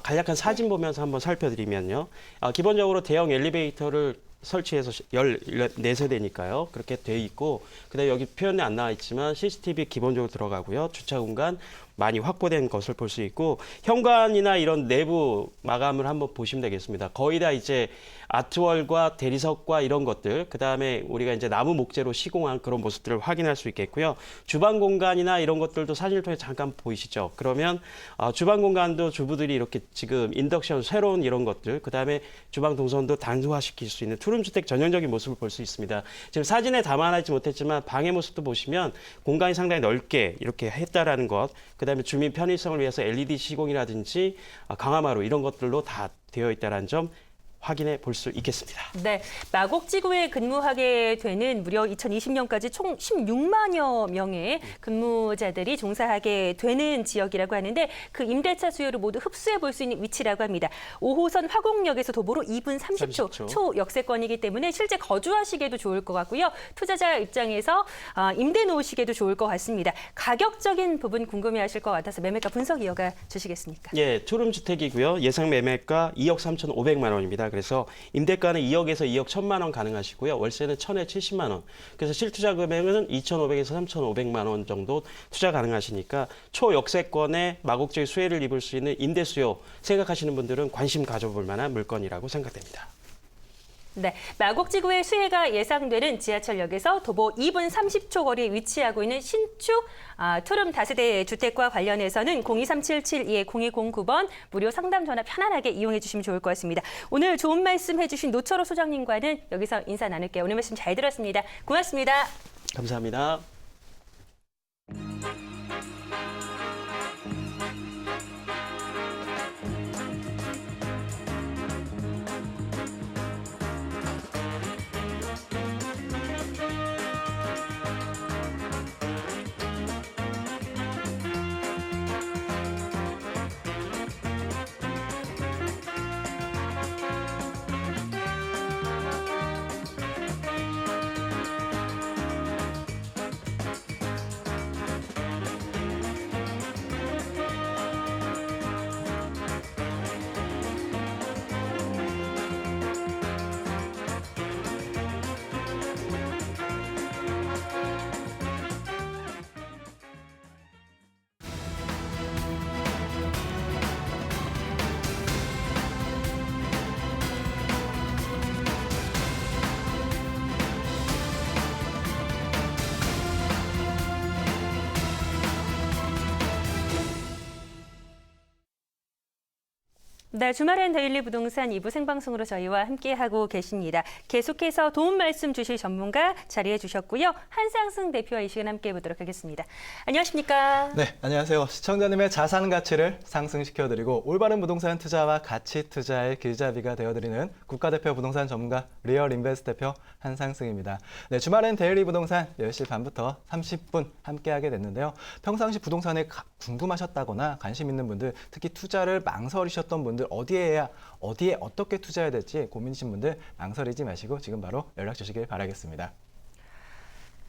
S2: 간략한 사진 보면서 한번 살펴드리면요. 기본적으로 대형 엘리베이터를 설치해서 14세대니까요. 그렇게 돼 있고 그다음에 여기 표현이 안 나와 있지만 CCTV 기본적으로 들어가고요. 주차 공간 많이 확보된 것을 볼 수 있고 현관이나 이런 내부 마감을 한번 보시면 되겠습니다. 거의 다 이제 아트월과 대리석과 이런 것들, 그다음에 우리가 이제 나무 목재로 시공한 그런 모습들을 확인할 수 있겠고요. 주방 공간이나 이런 것들도 사진을 통해 잠깐 보이시죠? 그러면 주방 공간도 주부들이 이렇게 지금 인덕션 새로운 이런 것들, 그다음에 주방 동선도 단소화시킬 수 있는 투룸 주택 전형적인 모습을 볼 수 있습니다. 지금 사진에 담아내지 못했지만 방의 모습도 보시면 공간이 상당히 넓게 이렇게 했다라는 것, 그다음에 주민 편의성을 위해서 LED 시공이라든지 강화마루 이런 것들로 다 되어 있다는 점 확인해 볼 수 있겠습니다.
S1: 네, 마곡지구에 근무하게 되는 무려 2020년까지 총 16만여 명의 근무자들이 종사하게 되는 지역이라고 하는데 그 임대차 수요를 모두 흡수해 볼 수 있는 위치라고 합니다. 5호선 화곡역에서 도보로 2분 30초 초역세권이기 때문에 실제 거주하시기에도 좋을 것 같고요. 투자자 입장에서 임대 놓으시기에도 좋을 것 같습니다. 가격적인 부분 궁금해하실 것 같아서 매매가 분석 이어가 주시겠습니까?
S2: 예, 투룸 주택이고요. 예상 매매가 2억 3,500만 원입니다. 그래서 임대가는 2억에서 2억 1,000만 원 가능하시고요. 월세는 1,000에 70만 원. 그래서 실투자 금액은 2,500에서 3,500만 원 정도 투자 가능하시니까 초역세권에 마곡지구 수혜를 입을 수 있는 임대 수요 생각하시는 분들은 관심 가져볼 만한 물건이라고 생각됩니다.
S1: 네, 마곡지구의 수혜가 예상되는 지하철역에서 도보 2분 30초 거리에 위치하고 있는 신축 투룸 다세대 주택과 관련해서는 02377-0209번 무료 상담 전화 편안하게 이용해 주시면 좋을 것 같습니다. 오늘 좋은 말씀 해주신 노철호 소장님과는 여기서 인사 나눌게요. 오늘 말씀 잘 들었습니다. 고맙습니다.
S2: 감사합니다.
S1: 네, 주말엔 데일리 부동산 2부 생방송으로 저희와 함께하고 계십니다. 계속해서 도움 말씀 주실 전문가 자리해 주셨고요. 한상승 대표와 이 시간 함께해 보도록 하겠습니다. 안녕하십니까?
S3: 네, 안녕하세요. 시청자님의 자산 가치를 상승시켜드리고 올바른 부동산 투자와 가치 투자의 길잡이가 되어드리는 국가대표 부동산 전문가 리얼인베스트 대표 한상승입니다. 네, 주말엔 데일리 부동산 10시 반부터 30분 함께하게 됐는데요. 평상시 부동산에 궁금하셨다거나 관심 있는 분들, 특히 투자를 망설이셨던 분들, 어디에 어떻게 투자해야 될지 고민이신 분들 망설이지 마시고 지금 바로 연락 주시길 바라겠습니다.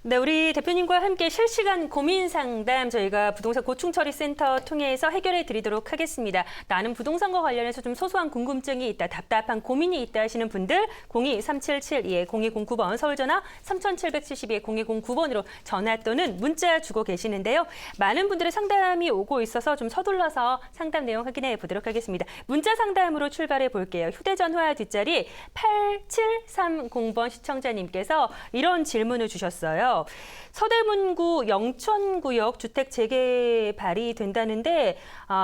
S1: 네, 우리 대표님과 함께 실시간 고민 상담 저희가 부동산 고충처리 센터 통해서 해결해 드리도록 하겠습니다. 나는 부동산과 관련해서 좀 소소한 궁금증이 있다, 답답한 고민이 있다 하시는 분들 02-3772-0209번 서울 전화 3772-0209번으로 전화 또는 문자 주고 계시는데요. 많은 분들의 상담이 오고 있어서 좀 서둘러서 상담 내용 확인해 보도록 하겠습니다. 문자 상담으로 출발해 볼게요. 휴대전화 뒷자리 8730번 시청자님께서 이런 질문을 주셨어요. 서대문구 영천구역 주택 재개발이 된다는데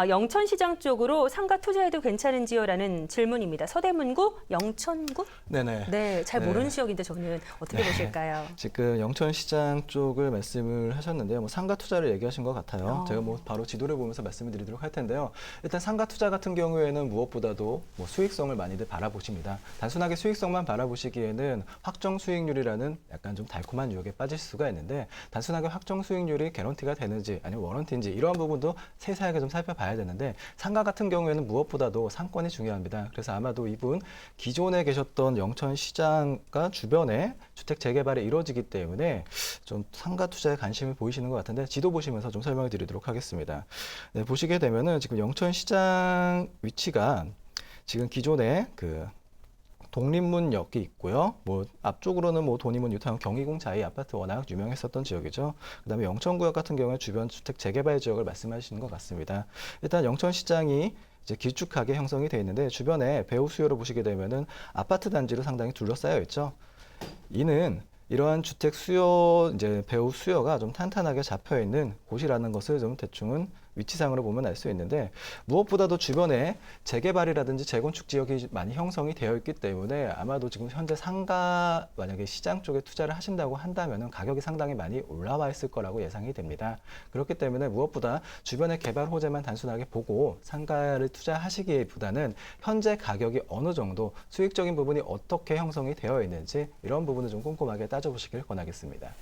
S1: 영천시장 쪽으로 상가 투자해도 괜찮은지요? 라는 질문입니다. 서대문구 영천구?
S3: 네네.
S1: 네, 잘 모르는 지역인데 저는 어떻게 보실까요?
S3: 지금 영천시장 쪽을 말씀을 하셨는데요. 뭐 상가 투자를 얘기하신 것 같아요. 제가 뭐 바로 지도를 보면서 말씀을 드리도록 할 텐데요. 일단 상가 투자 같은 경우에는 무엇보다도 뭐 수익성을 많이들 바라보십니다. 단순하게 수익성만 바라보시기에는 확정 수익률이라는 약간 좀 달콤한 유혹에 빠질 수가 있는데 단순하게 확정 수익률이 개런티가 되는지 아니면 워런티인지 이러한 부분도 세세하게 좀 살펴봐야 되는데 상가 같은 경우에는 무엇보다도 상권이 중요합니다. 그래서 아마도 이분 기존에 계셨던 영천시장과 주변에 주택 재개발이 이루어지기 때문에 좀 상가 투자에 관심을 보이시는 것 같은데 지도 보시면서 좀 설명을 드리도록 하겠습니다. 네, 보시게 되면은 지금 영천시장 위치가 지금 기존에 독립문역이 있고요. 뭐 앞쪽으로는 뭐 돈이문 뉴타운 경희궁 자이 아파트 워낙 유명했었던 지역이죠. 그다음에 영천구역 같은 경우에 주변 주택 재개발 지역을 말씀하시는 것 같습니다. 일단 영천시장이 이제 길쭉하게 형성이 되어 있는데 주변에 배후 수요를 보시게 되면은 아파트 단지로 상당히 둘러싸여 있죠. 이는 이러한 주택 수요, 이제 배후 수요가 좀 탄탄하게 잡혀 있는 곳이라는 것을 좀 대충은 위치상으로 보면 알 수 있는데 무엇보다도 주변에 재개발이라든지 재건축 지역이 많이 형성이 되어 있기 때문에 아마도 지금 현재 상가 만약에 시장 쪽에 투자를 하신다고 한다면 가격이 상당히 많이 올라와 있을 거라고 예상이 됩니다. 그렇기 때문에 무엇보다 주변의 개발 호재만 단순하게 보고 상가를 투자하시기보다는 현재 가격이 어느 정도 수익적인 부분이 어떻게 형성이 되어 있는지 이런 부분을 좀 꼼꼼하게 따져보시길 권하겠습니다.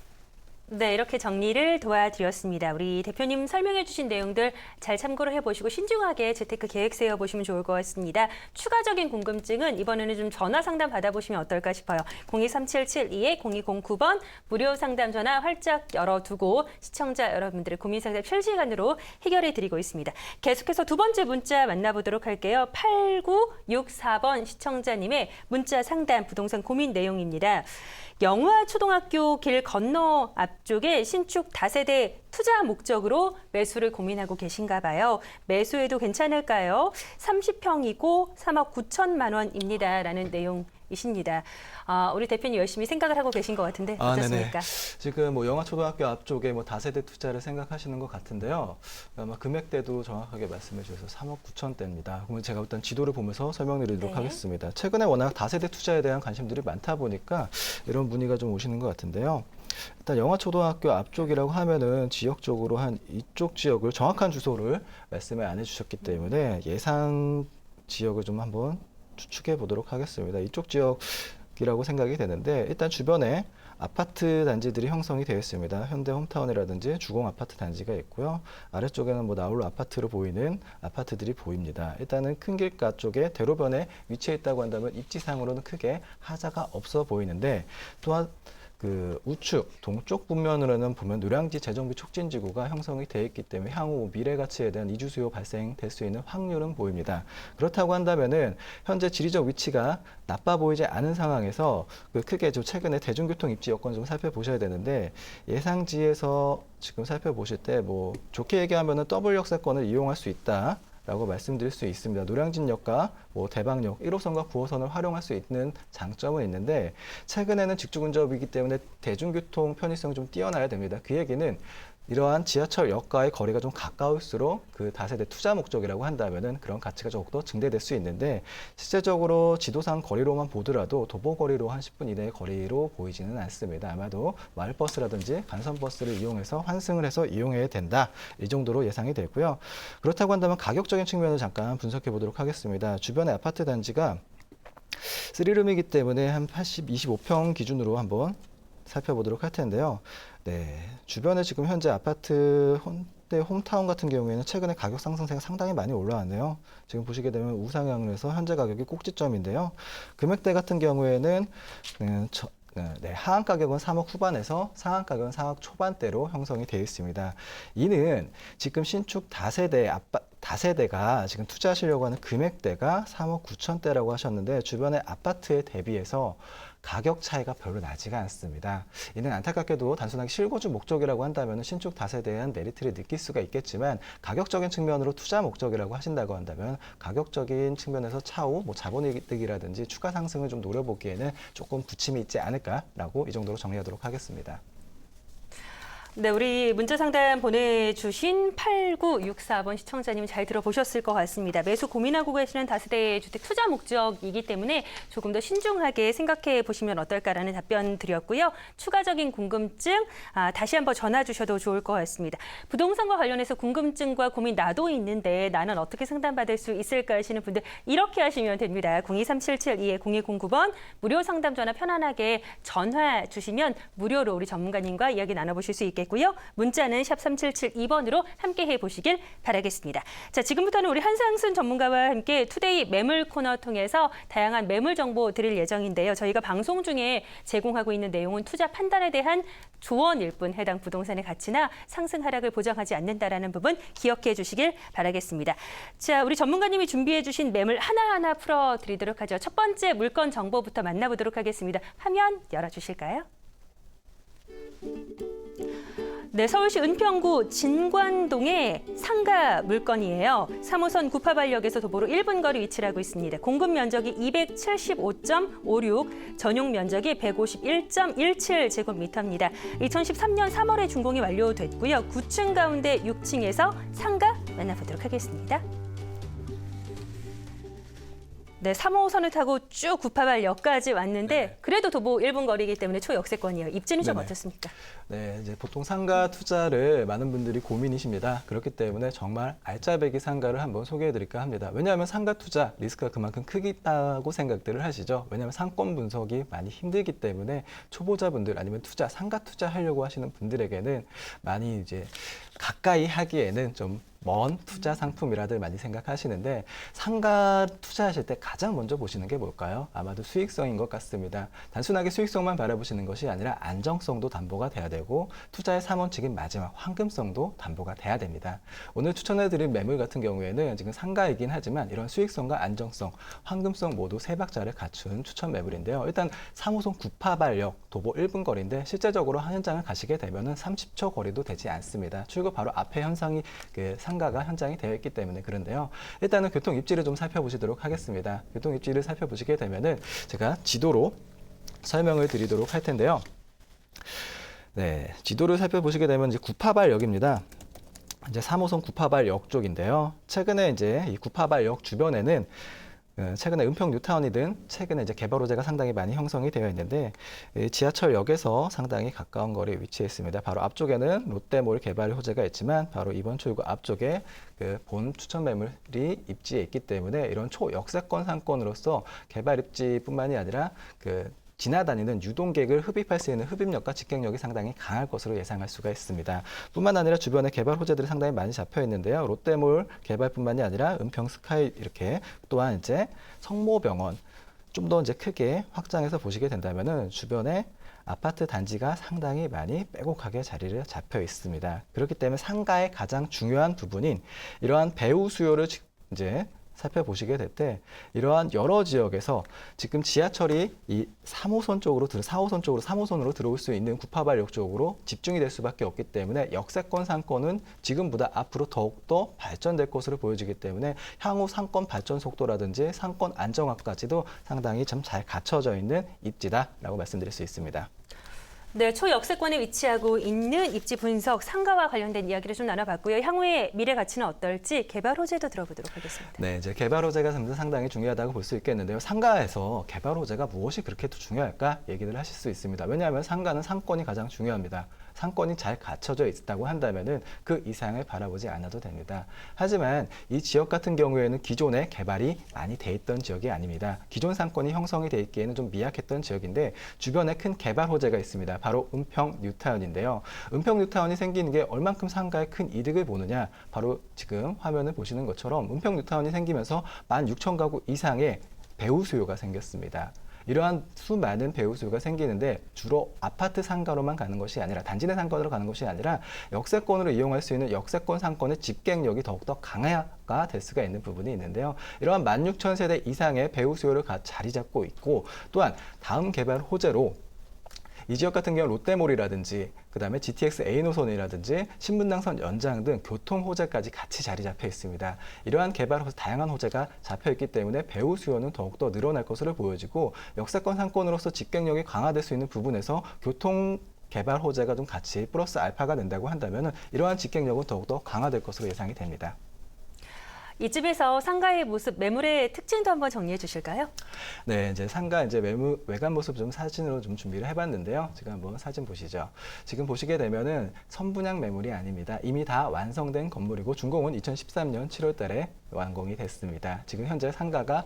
S1: 네, 이렇게 정리를 도와드렸습니다. 우리 대표님 설명해 주신 내용들 잘 참고를 해보시고 신중하게 재테크 계획 세워보시면 좋을 것 같습니다. 추가적인 궁금증은 이번에는 좀 전화 상담 받아보시면 어떨까 싶어요. 02-3772-0209번 무료 상담 전화 활짝 열어두고 시청자 여러분들의 고민 상담 실시간으로 해결해 드리고 있습니다. 계속해서 두 번째 문자 만나보도록 할게요. 8964번 시청자님의 문자 상담 부동산 고민 내용입니다. 영화초등학교 길 건너 앞쪽에 신축 다세대 투자 목적으로 매수를 고민하고 계신가 봐요. 매수해도 괜찮을까요? 30평이고 3억 9천만 원입니다. 라는 내용이십니다. 우리 대표님 열심히 생각을 하고 계신 것 같은데 어떻습니까?
S3: 지금 뭐 영화초등학교 앞쪽에 뭐 다세대 투자를 생각하시는 것 같은데요. 아마 금액대도 정확하게 말씀해 주셔서 3억 9천대입니다. 그러면 제가 일단 지도를 보면서 설명드리도록 하겠습니다. 최근에 워낙 다세대 투자에 대한 관심들이 많다 보니까 이런 문의가 좀 오시는 것 같은데요. 일단 영화초등학교 앞쪽이라고 하면은 지역적으로 한 이쪽 지역을 정확한 주소를 말씀을 안 해주셨기 때문에 예상 지역을 좀 한번 추측해 보도록 하겠습니다. 이쪽 지역이라고 생각이 되는데 일단 주변에 아파트 단지들이 형성이 되어 있습니다. 현대 홈타운이라든지 주공 아파트 단지가 있고요. 아래쪽에는 뭐 나홀로 아파트로 보이는 아파트들이 보입니다. 일단은 큰 길가 쪽에 대로변에 위치해 있다고 한다면 입지상으로는 크게 하자가 없어 보이는데 또한 우측 동쪽 분면으로는 보면 노량지 재정비 촉진지구가 형성이 되어 있기 때문에 향후 미래 가치에 대한 이주 수요 발생될 수 있는 확률은 보입니다. 그렇다고 한다면은 현재 지리적 위치가 나빠 보이지 않은 상황에서 크게 좀 최근에 대중교통 입지 여건 좀 살펴보셔야 되는데 예상지에서 지금 살펴보실 때 뭐 좋게 얘기하면은 더블 역세권을 이용할 수 있다. 라고 말씀드릴 수 있습니다. 노량진역과 뭐 대방역 1호선과 9호선을 활용할 수 있는 장점은 있는데 최근에는 직주 근접이기 때문에 대중교통 편의성이 좀 뛰어나야 됩니다. 그 얘기는 이러한 지하철역과의 거리가 좀 가까울수록 그 다세대 투자 목적이라고 한다면은 그런 가치가 조금 더 증대될 수 있는데 실제적으로 지도상 거리로만 보더라도 도보거리로 한 10분 이내의 거리로 보이지는 않습니다. 아마도 마을버스라든지 간선버스를 이용해서 환승을 해서 이용해야 된다. 이 정도로 예상이 되고요. 그렇다고 한다면 가격적인 측면을 잠깐 분석해 보도록 하겠습니다. 주변의 아파트 단지가 3룸이기 때문에 한 25평 기준으로 한번 살펴보도록 할 텐데요. 네, 주변에 지금 현재 아파트 혼대 홈타운 같은 경우에는 최근에 가격 상승세가 상당히 많이 올라왔네요. 지금 보시게 되면 우상향을 해서 현재 가격이 꼭지점인데요. 금액대 같은 경우에는 하한 가격은 3억 후반에서 상한 가격은 4억 초반대로 형성이 되어 있습니다. 이는 지금 신축 다세대가 지금 투자하시려고 하는 금액대가 3억 9천대라고 하셨는데 주변의 아파트에 대비해서 가격 차이가 별로 나지가 않습니다. 이는 안타깝게도 단순하게 실거주 목적이라고 한다면 신축 다세대에 대한 메리트를 느낄 수가 있겠지만 가격적인 측면으로 투자 목적이라고 하신다고 한다면 가격적인 측면에서 차후 자본이득이라든지 추가 상승을 좀 노려보기에는 조금 부침이 있지 않을까라고 이 정도로 정리하도록 하겠습니다.
S1: 네, 우리 문자 상담 보내주신 8964번 시청자님 잘 들어보셨을 것 같습니다. 매수 고민하고 계시는 다세대 주택 투자 목적이기 때문에 조금 더 신중하게 생각해 보시면 어떨까라는 답변 드렸고요. 추가적인 궁금증 다시 한번 전화 주셔도 좋을 것 같습니다. 부동산과 관련해서 궁금증과 고민 나도 있는데 나는 어떻게 상담받을 수 있을까 하시는 분들 이렇게 하시면 됩니다. 02377-210109번 무료 상담 전화 편안하게 전화 주시면 무료로 우리 전문가님과 이야기 나눠보실 수 있겠습니다. 고요. 문자는 샵 3772번으로 함께 해보시길 바라겠습니다. 자, 지금부터는 우리 한상순 전문가와 함께 투데이 매물 코너 통해서 다양한 매물 정보 드릴 예정인데요. 저희가 방송 중에 제공하고 있는 내용은 투자 판단에 대한 조언일 뿐 해당 부동산의 가치나 상승 하락을 보장하지 않는다라는 부분 기억해 주시길 바라겠습니다. 자, 우리 전문가님이 준비해 주신 매물 하나하나 풀어드리도록 하죠. 첫 번째 물건 정보부터 만나보도록 하겠습니다. 화면 열어주실까요? 네, 서울시 은평구 진관동의 상가 물건이에요. 3호선 구파발역에서 도보로 1분 거리 위치를 하고 있습니다. 공급 면적이 275.56, 전용 면적이 151.17제곱미터입니다. 2013년 3월에 준공이 완료됐고요. 9층 가운데 6층에서 상가 만나보도록 하겠습니다. 네, 3호선을 타고 쭉 구파발역까지 왔는데 그래도 도보 1분 거리이기 때문에 초역세권이에요. 입지는 좀 어떻습니까?
S3: 네, 이제 보통 상가 투자를 많은 분들이 고민이십니다. 그렇기 때문에 정말 알짜배기 상가를 한번 소개해드릴까 합니다. 왜냐하면 상가 투자 리스크가 그만큼 크다고 생각들을 하시죠. 왜냐하면 상권 분석이 많이 힘들기 때문에 초보자분들 아니면 상가 투자하려고 하시는 분들에게는 많이 이제 가까이 하기에는 좀 먼 투자 상품이라들 많이 생각하시는데 상가 투자하실 때 가장 먼저 보시는 게 뭘까요? 아마도 수익성인 것 같습니다. 단순하게 수익성만 바라보시는 것이 아니라 안정성도 담보가 돼야 되고 투자의 3원칙인 마지막 황금성도 담보가 돼야 됩니다. 오늘 추천해드린 매물 같은 경우에는 지금 상가이긴 하지만 이런 수익성과 안정성, 황금성 모두 세 박자를 갖춘 추천 매물인데요. 일단 3호선 구파발역 도보 1분 거리인데 실제적으로 현장을 가시게 되면은 30초 거리도 되지 않습니다. 출구 바로 앞에 현상이 상가가 현장이 되어 있기 때문에 그런데요. 일단은 교통 입지를 좀 살펴보시도록 하겠습니다. 교통 입지를 살펴보시게 되면은 제가 지도로 설명을 드리도록 할 텐데요. 네, 지도를 살펴보시게 되면 이제 구파발역입니다. 이제 3호선 구파발역 쪽인데요. 최근에 이제 이 구파발역 주변에는 최근에 은평 뉴타운이든 최근에 이제 개발 호재가 상당히 많이 형성이 되어 있는데 지하철역에서 상당히 가까운 거리에 위치해 있습니다. 바로 앞쪽에는 롯데몰 개발 호재가 있지만 바로 이번 출구 앞쪽에 그 본 추천 매물이 입지에 있기 때문에 이런 초역세권 상권으로서 개발 입지뿐만이 아니라 지나다니는 유동객을 흡입할 수 있는 흡입력과 직경력이 상당히 강할 것으로 예상할 수가 있습니다. 뿐만 아니라 주변에 개발 호재들이 상당히 많이 잡혀 있는데요. 롯데몰 개발뿐만이 아니라 은평 스카이 이렇게 또한 이제 성모병원 좀 더 이제 크게 확장해서 보시게 된다면은 주변에 아파트 단지가 상당히 많이 빼곡하게 자리를 잡혀 있습니다. 그렇기 때문에 상가의 가장 중요한 부분인 이러한 배후 수요를 이제 살펴보시게 될 때 이러한 여러 지역에서 지금 지하철이 이 3호선 쪽으로 3호선으로 들어올 수 있는 구파발역 쪽으로 집중이 될 수밖에 없기 때문에 역세권 상권은 지금보다 앞으로 더욱더 발전될 것으로 보여지기 때문에 향후 상권 발전 속도라든지 상권 안정화까지도 상당히 좀 잘 갖춰져 있는 입지다라고 말씀드릴 수 있습니다.
S1: 네, 초역세권에 위치하고 있는 입지 분석, 상가와 관련된 이야기를 좀 나눠봤고요. 향후의 미래 가치는 어떨지 개발 호재도 들어보도록 하겠습니다.
S3: 네, 이제 개발 호재가 상당히 중요하다고 볼 수 있겠는데요. 상가에서 개발 호재가 무엇이 그렇게 또 중요할까 얘기를 하실 수 있습니다. 왜냐하면 상가는 상권이 가장 중요합니다. 상권이 잘 갖춰져 있다고 한다면은 그 이상을 바라보지 않아도 됩니다. 하지만 이 지역 같은 경우에는 기존에 개발이 많이 돼 있던 지역이 아닙니다. 기존 상권이 형성이 돼 있기에는 좀 미약했던 지역인데 주변에 큰 개발 호재가 있습니다. 바로 은평 뉴타운인데요. 은평 뉴타운이 생기는 게 얼만큼 상가에 큰 이득을 보느냐? 바로 지금 화면을 보시는 것처럼 은평 뉴타운이 생기면서 16,000가구 이상의 배우 수요가 생겼습니다. 이러한 수많은 배우 수요가 생기는데 주로 아파트 상가로만 가는 것이 아니라 단지 내 상권으로 가는 것이 아니라 역세권으로 이용할 수 있는 역세권 상권의 집객력이 더욱더 강화가 될 수가 있는 부분이 있는데요. 이러한 16,000세대 이상의 배우 수요를 자리 잡고 있고 또한 다음 개발 호재로 이 지역 같은 경우 롯데몰이라든지 그다음에 GTX A 노선이라든지 신분당선 연장 등 교통 호재까지 같이 자리 잡혀 있습니다. 이러한 개발 호재, 다양한 호재가 잡혀 있기 때문에 배우 수요는 더욱더 늘어날 것으로 보여지고 역세권 상권으로서 집객력이 강화될 수 있는 부분에서 교통 개발 호재가 좀 같이 플러스 알파가 된다고 한다면 이러한 집객력은 더욱더 강화될 것으로 예상이 됩니다.
S1: 이쯤에서 상가의 모습, 매물의 특징도 한번 정리해 주실까요?
S3: 네, 이제 상가 외관 모습 좀 사진으로 좀 준비를 해봤는데요. 지금 한번 사진 보시죠. 지금 보시게 되면은 선분양 매물이 아닙니다. 이미 다 완성된 건물이고 준공은 2013년 7월달에 완공이 됐습니다. 지금 현재 상가가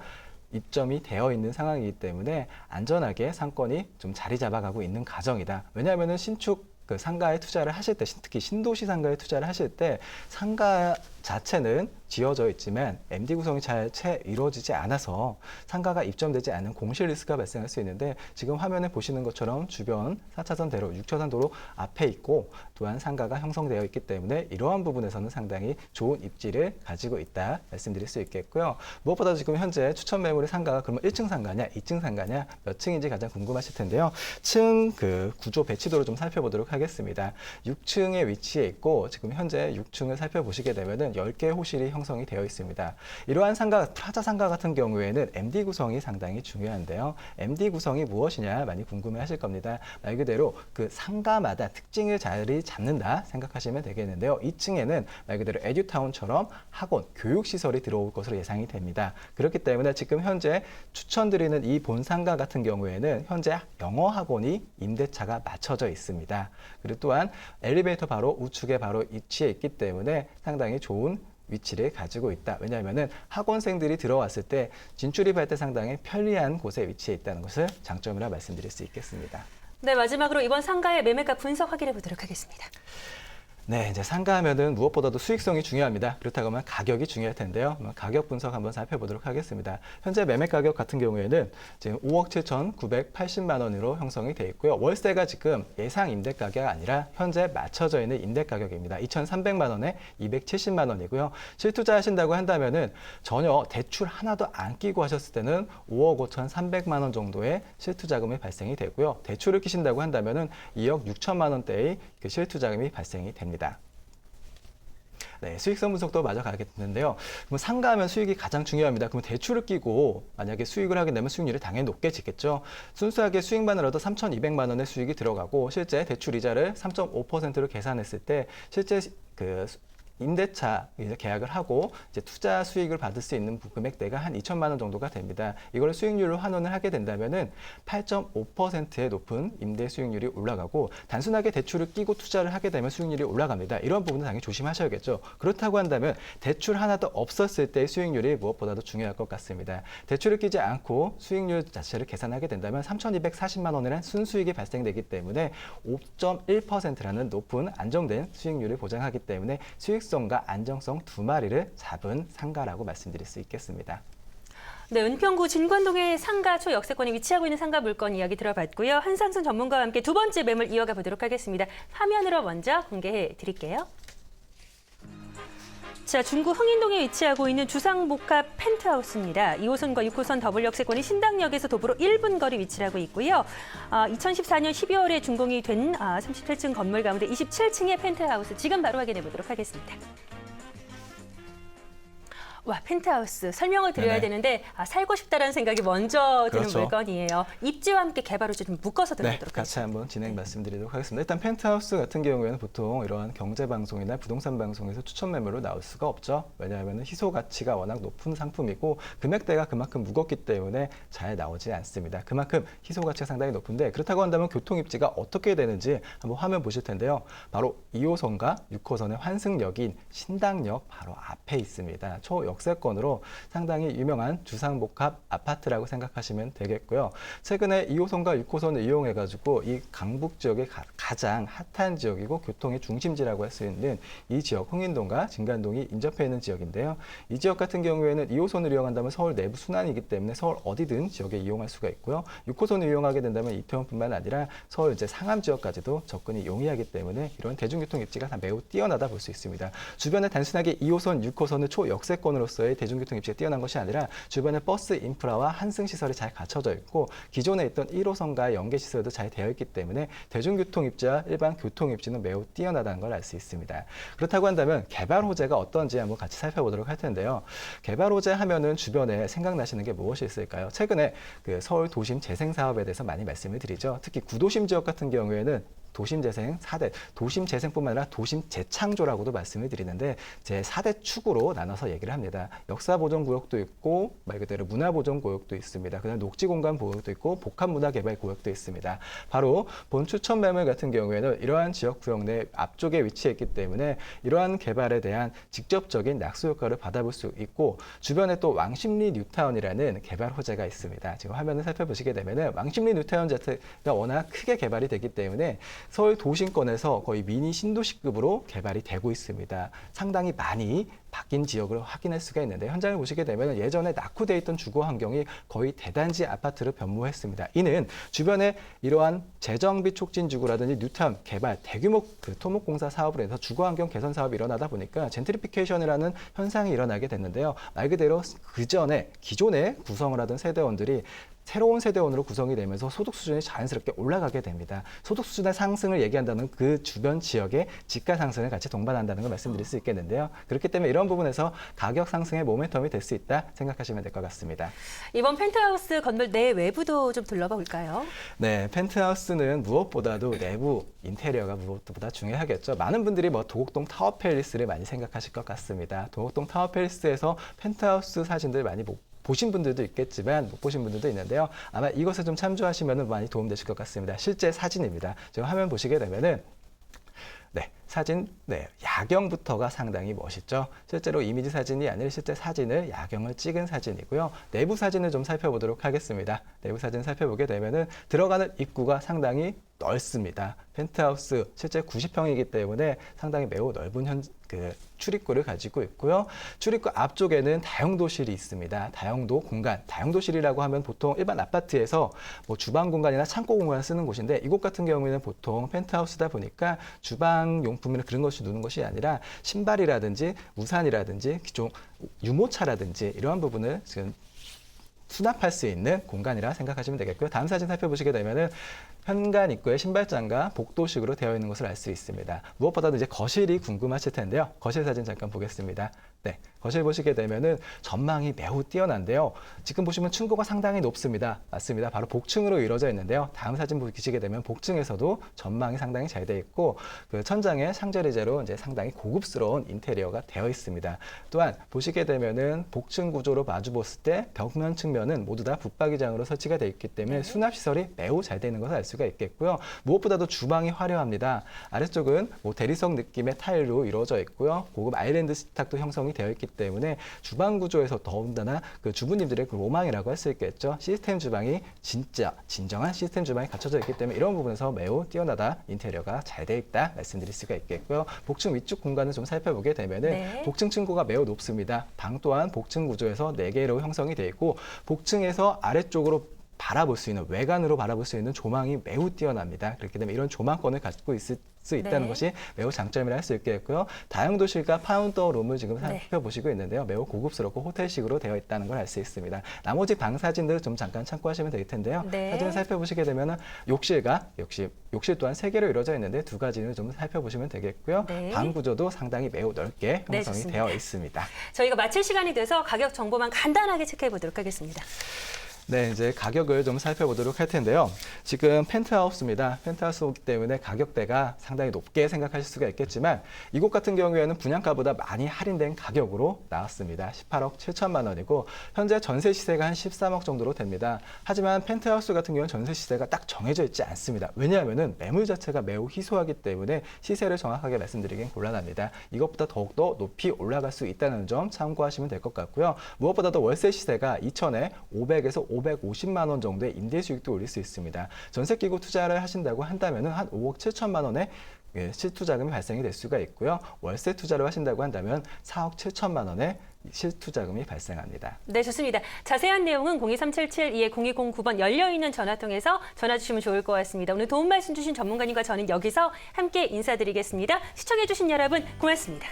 S3: 입점이 되어 있는 상황이기 때문에 안전하게 상권이 좀 자리 잡아가고 있는 과정이다. 왜냐하면은 신축 상가에 투자를 하실 때, 특히 신도시 상가에 투자를 하실 때 상가 자체는 지어져 있지만 MD 구성이 잘 채 이루어지지 않아서 상가가 입점되지 않은 공실 리스크가 발생할 수 있는데 지금 화면에 보시는 것처럼 주변 4차선 대로, 6차선 도로 앞에 있고 또한 상가가 형성되어 있기 때문에 이러한 부분에서는 상당히 좋은 입지를 가지고 있다 말씀드릴 수 있겠고요. 무엇보다도 지금 현재 추천 매물의 상가가 그러면 1층 상가냐, 2층 상가냐, 몇 층인지 가장 궁금하실 텐데요. 층 구조 배치도를 좀 살펴보도록 하겠습니다. 6층에 위치해 있고 지금 현재 6층을 살펴보시게 되면은 10개의 호실이 형성이 되어 있습니다. 이러한 상가, 프라자 상가 같은 경우에는 MD 구성이 상당히 중요한데요. MD 구성이 무엇이냐 많이 궁금해 하실 겁니다. 말 그대로 그 상가마다 특징을 자리 잡는다 생각하시면 되겠는데요. 2층에는 말 그대로 에듀타운처럼 학원, 교육시설이 들어올 것으로 예상이 됩니다. 그렇기 때문에 지금 현재 추천드리는 이 본상가 같은 경우에는 현재 영어 학원이 임대차가 맞춰져 있습니다. 그리고 또한 엘리베이터 바로 우측에 바로 위치해 있기 때문에 상당히 좋은 위치를 가지고 있다. 왜냐하면 학원생들이 들어왔을 때 진출입할 때 상당히 편리한 곳에 위치해 있다는 것을 장점이라 말씀드릴 수 있겠습니다.
S1: 네, 마지막으로 이번 상가의 매매가 분석 확인해 보도록 하겠습니다.
S3: 네, 이제 상가하면은 무엇보다도 수익성이 중요합니다. 그렇다고 하면 가격이 중요할 텐데요. 가격 분석 한번 살펴보도록 하겠습니다. 현재 매매 가격 같은 경우에는 지금 5억 7,980만 원으로 형성이 되어 있고요. 월세가 지금 예상 임대 가격이 아니라 현재 맞춰져 있는 임대 가격입니다. 2,300만 원에 270만 원이고요. 실투자 하신다고 한다면은 전혀 대출 하나도 안 끼고 하셨을 때는 5억 5,300만 원 정도의 실투자금이 발생이 되고요. 대출을 끼신다고 한다면은 2억 6천만 원대의 그 실투자금이 발생이 됩니다. 네, 수익성 분석도 마저 가겠는데요. 그럼 상가하면 수익이 가장 중요합니다. 그럼 대출을 끼고 만약에 수익을 하게 되면 수익률이 당연히 높게지겠죠. 순수하게 수익만으로도 3,200만 원의 수익이 들어가고 실제 대출 이자를 3.5%로 계산했을 때 실제 임대차 계약을 하고 이제 투자 수익을 받을 수 있는 금액대가 한 2천만 원 정도가 됩니다. 이걸 수익률로 환원을 하게 된다면은 8.5%의 높은 임대 수익률이 올라가고 단순하게 대출을 끼고 투자를 하게 되면 수익률이 올라갑니다. 이런 부분은 당연히 조심하셔야겠죠. 그렇다고 한다면 대출 하나도 없었을 때의 수익률이 무엇보다도 중요할 것 같습니다. 대출을 끼지 않고 수익률 자체를 계산하게 된다면 3,240만 원이라는 순수익이 발생되기 때문에 5.1%라는 높은 안정된 수익률을 보장하기 때문에 수익성과 안정성 두 마리를 잡은 상가라고 말씀드릴 수 있겠습니다.
S1: 네, 은평구 진관동의 상가 초역세권에 위치하고 있는 상가 물건 이야기 들어봤고요. 한상승 전문가와 함께 두 번째 매물 이어가 보도록 하겠습니다. 화면으로 먼저 공개해 드릴게요. 자, 중구 흥인동에 위치하고 있는 주상복합 펜트하우스입니다. 2호선과 6호선 더블 역세권이 신당역에서 도보로 1분 거리 위치를 하고 있고요. 2014년 12월에 준공이 된 37층 건물 가운데 27층의 펜트하우스 지금 바로 확인해 보도록 하겠습니다. 와, 펜트하우스 설명을 드려야
S3: 네네.
S1: 되는데 살고 싶다라는 생각이 먼저 드는
S3: 그렇죠.
S1: 물건이에요. 입지와 함께 개발 후지 좀 묶어서
S3: 네,
S1: 들어보도록
S3: 같이
S1: 하겠습니다.
S3: 한번 진행 말씀드리도록 하겠습니다. 일단 펜트하우스 같은 경우에는 보통 이러한 경제 방송이나 부동산 방송에서 추천 매물로 나올 수가 없죠. 왜냐하면 희소 가치가 워낙 높은 상품이고 금액대가 그만큼 무겁기 때문에 잘 나오지 않습니다. 그만큼 희소 가치가 상당히 높은데 그렇다고 한다면 교통 입지가 어떻게 되는지 한번 화면 보실 텐데요. 바로 2호선과 6호선의 환승역인 신당역 바로 앞에 있습니다. 초역세권으로 상당히 유명한 주상복합 아파트라고 생각하시면 되겠고요. 최근에 2호선과 6호선을 이용해가지고 이 강북 지역의 가장 핫한 지역이고 교통의 중심지라고 할 수 있는 이 지역 홍인동과 진간동이 인접해 있는 지역인데요. 이 지역 같은 경우에는 2호선을 이용한다면 서울 내부 순환이기 때문에 서울 어디든 지역에 이용할 수가 있고요. 6호선을 이용하게 된다면 이태원뿐만 아니라 서울 이제 상암 지역까지도 접근이 용이하기 때문에 이런 대중교통 입지가 다 매우 뛰어나다 볼 수 있습니다. 주변에 단순하게 2호선, 6호선을 초역세권으로서의 대중교통 입지가 뛰어난 것이 아니라 주변에 버스 인프라와 환승 시설이 잘 갖춰져 있고 기존에 있던 1호선과 연계 시설도 잘 되어 있기 때문에 대중교통 입지와 일반 교통 입지는 매우 뛰어나다는 걸 알 수 있습니다. 그렇다고 한다면 개발 호재가 어떤지 한번 같이 살펴보도록 할 텐데요. 개발 호재 하면은 주변에 생각나시는 게 무엇이 있을까요? 최근에 그 서울 도심 재생 사업에 대해서 많이 말씀을 드리죠. 특히 구도심 지역 같은 경우에는 도심재생 4대, 도심재생뿐만 아니라 도심재창조라고도 말씀을 드리는데 제 4대 축으로 나눠서 얘기를 합니다. 역사보존구역도 있고 말 그대로 문화보존구역도 있습니다. 그다음 녹지공간보호구역도 있고 복합문화개발구역도 있습니다. 바로 본 추천 매물 같은 경우에는 이러한 지역구역 내 앞쪽에 위치해 있기 때문에 이러한 개발에 대한 직접적인 낙수효과를 받아볼 수 있고 주변에 또 왕십리 뉴타운이라는 개발 호재가 있습니다. 지금 화면을 살펴보시게 되면 왕십리 뉴타운 자체가 워낙 크게 개발이 되기 때문에 서울 도심권에서 거의 미니 신도시급으로 개발이 되고 있습니다. 상당히 많이 바뀐 지역을 확인할 수가 있는데 현장을 보시게 되면 예전에 낙후되어 있던 주거 환경이 거의 대단지 아파트로 변모했습니다. 이는 주변에 이러한 재정비 촉진지구라든지 뉴타운 개발, 대규모 그 토목공사 사업으로 해서 주거 환경 개선 사업이 일어나다 보니까 젠트리피케이션이라는 현상이 일어나게 됐는데요. 말 그대로 그 전에 기존에 구성을 하던 세대원들이 새로운 세대원으로 구성이 되면서 소득 수준이 자연스럽게 올라가게 됩니다. 소득 수준의 상승을 얘기한다는 그 주변 지역의 집가 상승을 같이 동반한다는 걸 말씀드릴 수 있겠는데요. 그렇기 때문에 이런 부분에서 가격 상승의 모멘텀이 될 수 있다 생각하시면 될 것 같습니다.
S1: 이번 펜트하우스 건물 내 외부도 좀 둘러봐 볼까요?
S3: 네, 펜트하우스는 무엇보다도 내부 인테리어가 무엇보다 중요하겠죠. 많은 분들이 뭐 도곡동 타워팰리스를 많이 생각하실 것 같습니다. 도곡동 타워팰리스에서 펜트하우스 사진들 많이 보신 분들도 있겠지만 못 보신 분들도 있는데요. 아마 이것을 좀 참조하시면 많이 도움되실 것 같습니다. 실제 사진입니다. 지금 화면 보시게 되면은 네, 사진, 야경부터가 상당히 멋있죠. 실제로 이미지 사진이 아니라 실제 사진을 야경을 찍은 사진이고요. 내부 사진을 좀 살펴보도록 하겠습니다. 내부 사진 살펴보게 되면은 들어가는 입구가 상당히 넓습니다. 펜트하우스 실제 90평이기 때문에 상당히 매우 넓은 출입구를 가지고 있고요. 출입구 앞쪽에는 다용도실이 있습니다. 다용도 공간, 다용도실이라고 하면 보통 일반 아파트에서 뭐 주방 공간이나 창고 공간을 쓰는 곳인데 이곳 같은 경우에는 보통 펜트하우스다 보니까 주방 용품이나 그런 것이 두는 것이 아니라 신발이라든지 우산이라든지 기존 유모차라든지 이러한 부분을 지금 수납할 수 있는 공간이라 생각하시면 되겠고요. 다음 사진 살펴보시게 되면은 현관 입구에 신발장과 복도식으로 되어 있는 것을 알 수 있습니다. 무엇보다도 이제 거실이 궁금하실 텐데요. 거실 사진 잠깐 보겠습니다. 네, 거실 보시게 되면은 전망이 매우 뛰어난데요. 지금 보시면 층고가 상당히 높습니다. 맞습니다. 바로 복층으로 이루어져 있는데요. 다음 사진 보시게 되면 복층에서도 전망이 상당히 잘 되어 있고 그 천장에 샹젤리제로 이제 상당히 고급스러운 인테리어가 되어 있습니다. 또한 보시게 되면은 복층 구조로 마주 봤을 때 벽면 측면은 모두 다 붙박이장으로 설치가 되어 있기 때문에 수납 시설이 매우 잘 되는 것을 알 수가 있겠고요. 무엇보다도 주방이 화려합니다. 아래쪽은 뭐 대리석 느낌의 타일로 이루어져 있고요. 고급 아일랜드 식탁도 형성이 되어 있기 때문에 주방 구조에서 더군다나 그 주부님들의 그 로망이라고 할 수 있겠죠. 시스템 주방이 진짜 진정한 시스템 주방이 갖춰져 있기 때문에 이런 부분에서 매우 뛰어나다 인테리어가 잘 되어 있다 말씀드릴 수가 있겠고요. 복층 위쪽 공간을 좀 살펴보게 되면은 복층 층고가 매우 높습니다. 방 또한 복층 구조에서 4개로 형성이 되어 있고 복층에서 아래쪽으로 바라볼 수 있는 외관으로 바라볼 수 있는 조망이 매우 뛰어납니다. 그렇기 때문에 이런 조망권을 갖고 수 있다는
S1: 네.
S3: 것이 매우 장점이라 할 수 있겠고요. 다용도실과 파운더룸을 지금
S1: 네.
S3: 살펴보시고 있는데요. 매우 고급스럽고 호텔식으로 되어 있다는 걸 알 수 있습니다. 나머지 방 사진들 좀 잠깐 참고하시면 될 텐데요.
S1: 네.
S3: 사진을 살펴보시게 되면 욕실과 욕실 또한 3개로 이루어져 있는데 2가지를 좀 살펴보시면 되겠고요.
S1: 네.
S3: 방 구조도 상당히 매우 넓게
S1: 네,
S3: 형성이
S1: 좋습니다.
S3: 되어 있습니다.
S1: 저희가 마칠 시간이 돼서 가격 정보만 간단하게 체크해 보도록 하겠습니다.
S3: 네, 이제 가격을 좀 살펴보도록 할 텐데요. 지금 펜트하우스입니다. 펜트하우스이기 때문에 가격대가 상당히 높게 생각하실 수가 있겠지만 이곳 같은 경우에는 분양가보다 많이 할인된 가격으로 나왔습니다. 18억 7천만 원이고 현재 전세 시세가 한 13억 정도로 됩니다. 하지만 펜트하우스 같은 경우는 전세 시세가 딱 정해져 있지 않습니다. 왜냐하면 매물 자체가 매우 희소하기 때문에 시세를 정확하게 말씀드리긴 곤란합니다. 이것보다 더욱더 높이 올라갈 수 있다는 점 참고하시면 될 것 같고요. 무엇보다도 월세 시세가 2천에 500에서 550만 원 정도의 임대 수익도 올릴 수 있습니다. 전세 끼고 투자를 하신다고 한다면 한 5억 7천만 원의 실투자금이 발생이 될 수가 있고요. 월세 투자를 하신다고 한다면 4억 7천만 원의 실투자금이 발생합니다.
S1: 네, 좋습니다. 자세한 내용은 02377-0209번 열려있는 전화 통해서 전화 주시면 좋을 것 같습니다. 오늘 도움 말씀 주신 전문가님과 저는 여기서 함께 인사드리겠습니다. 시청해주신 여러분 고맙습니다.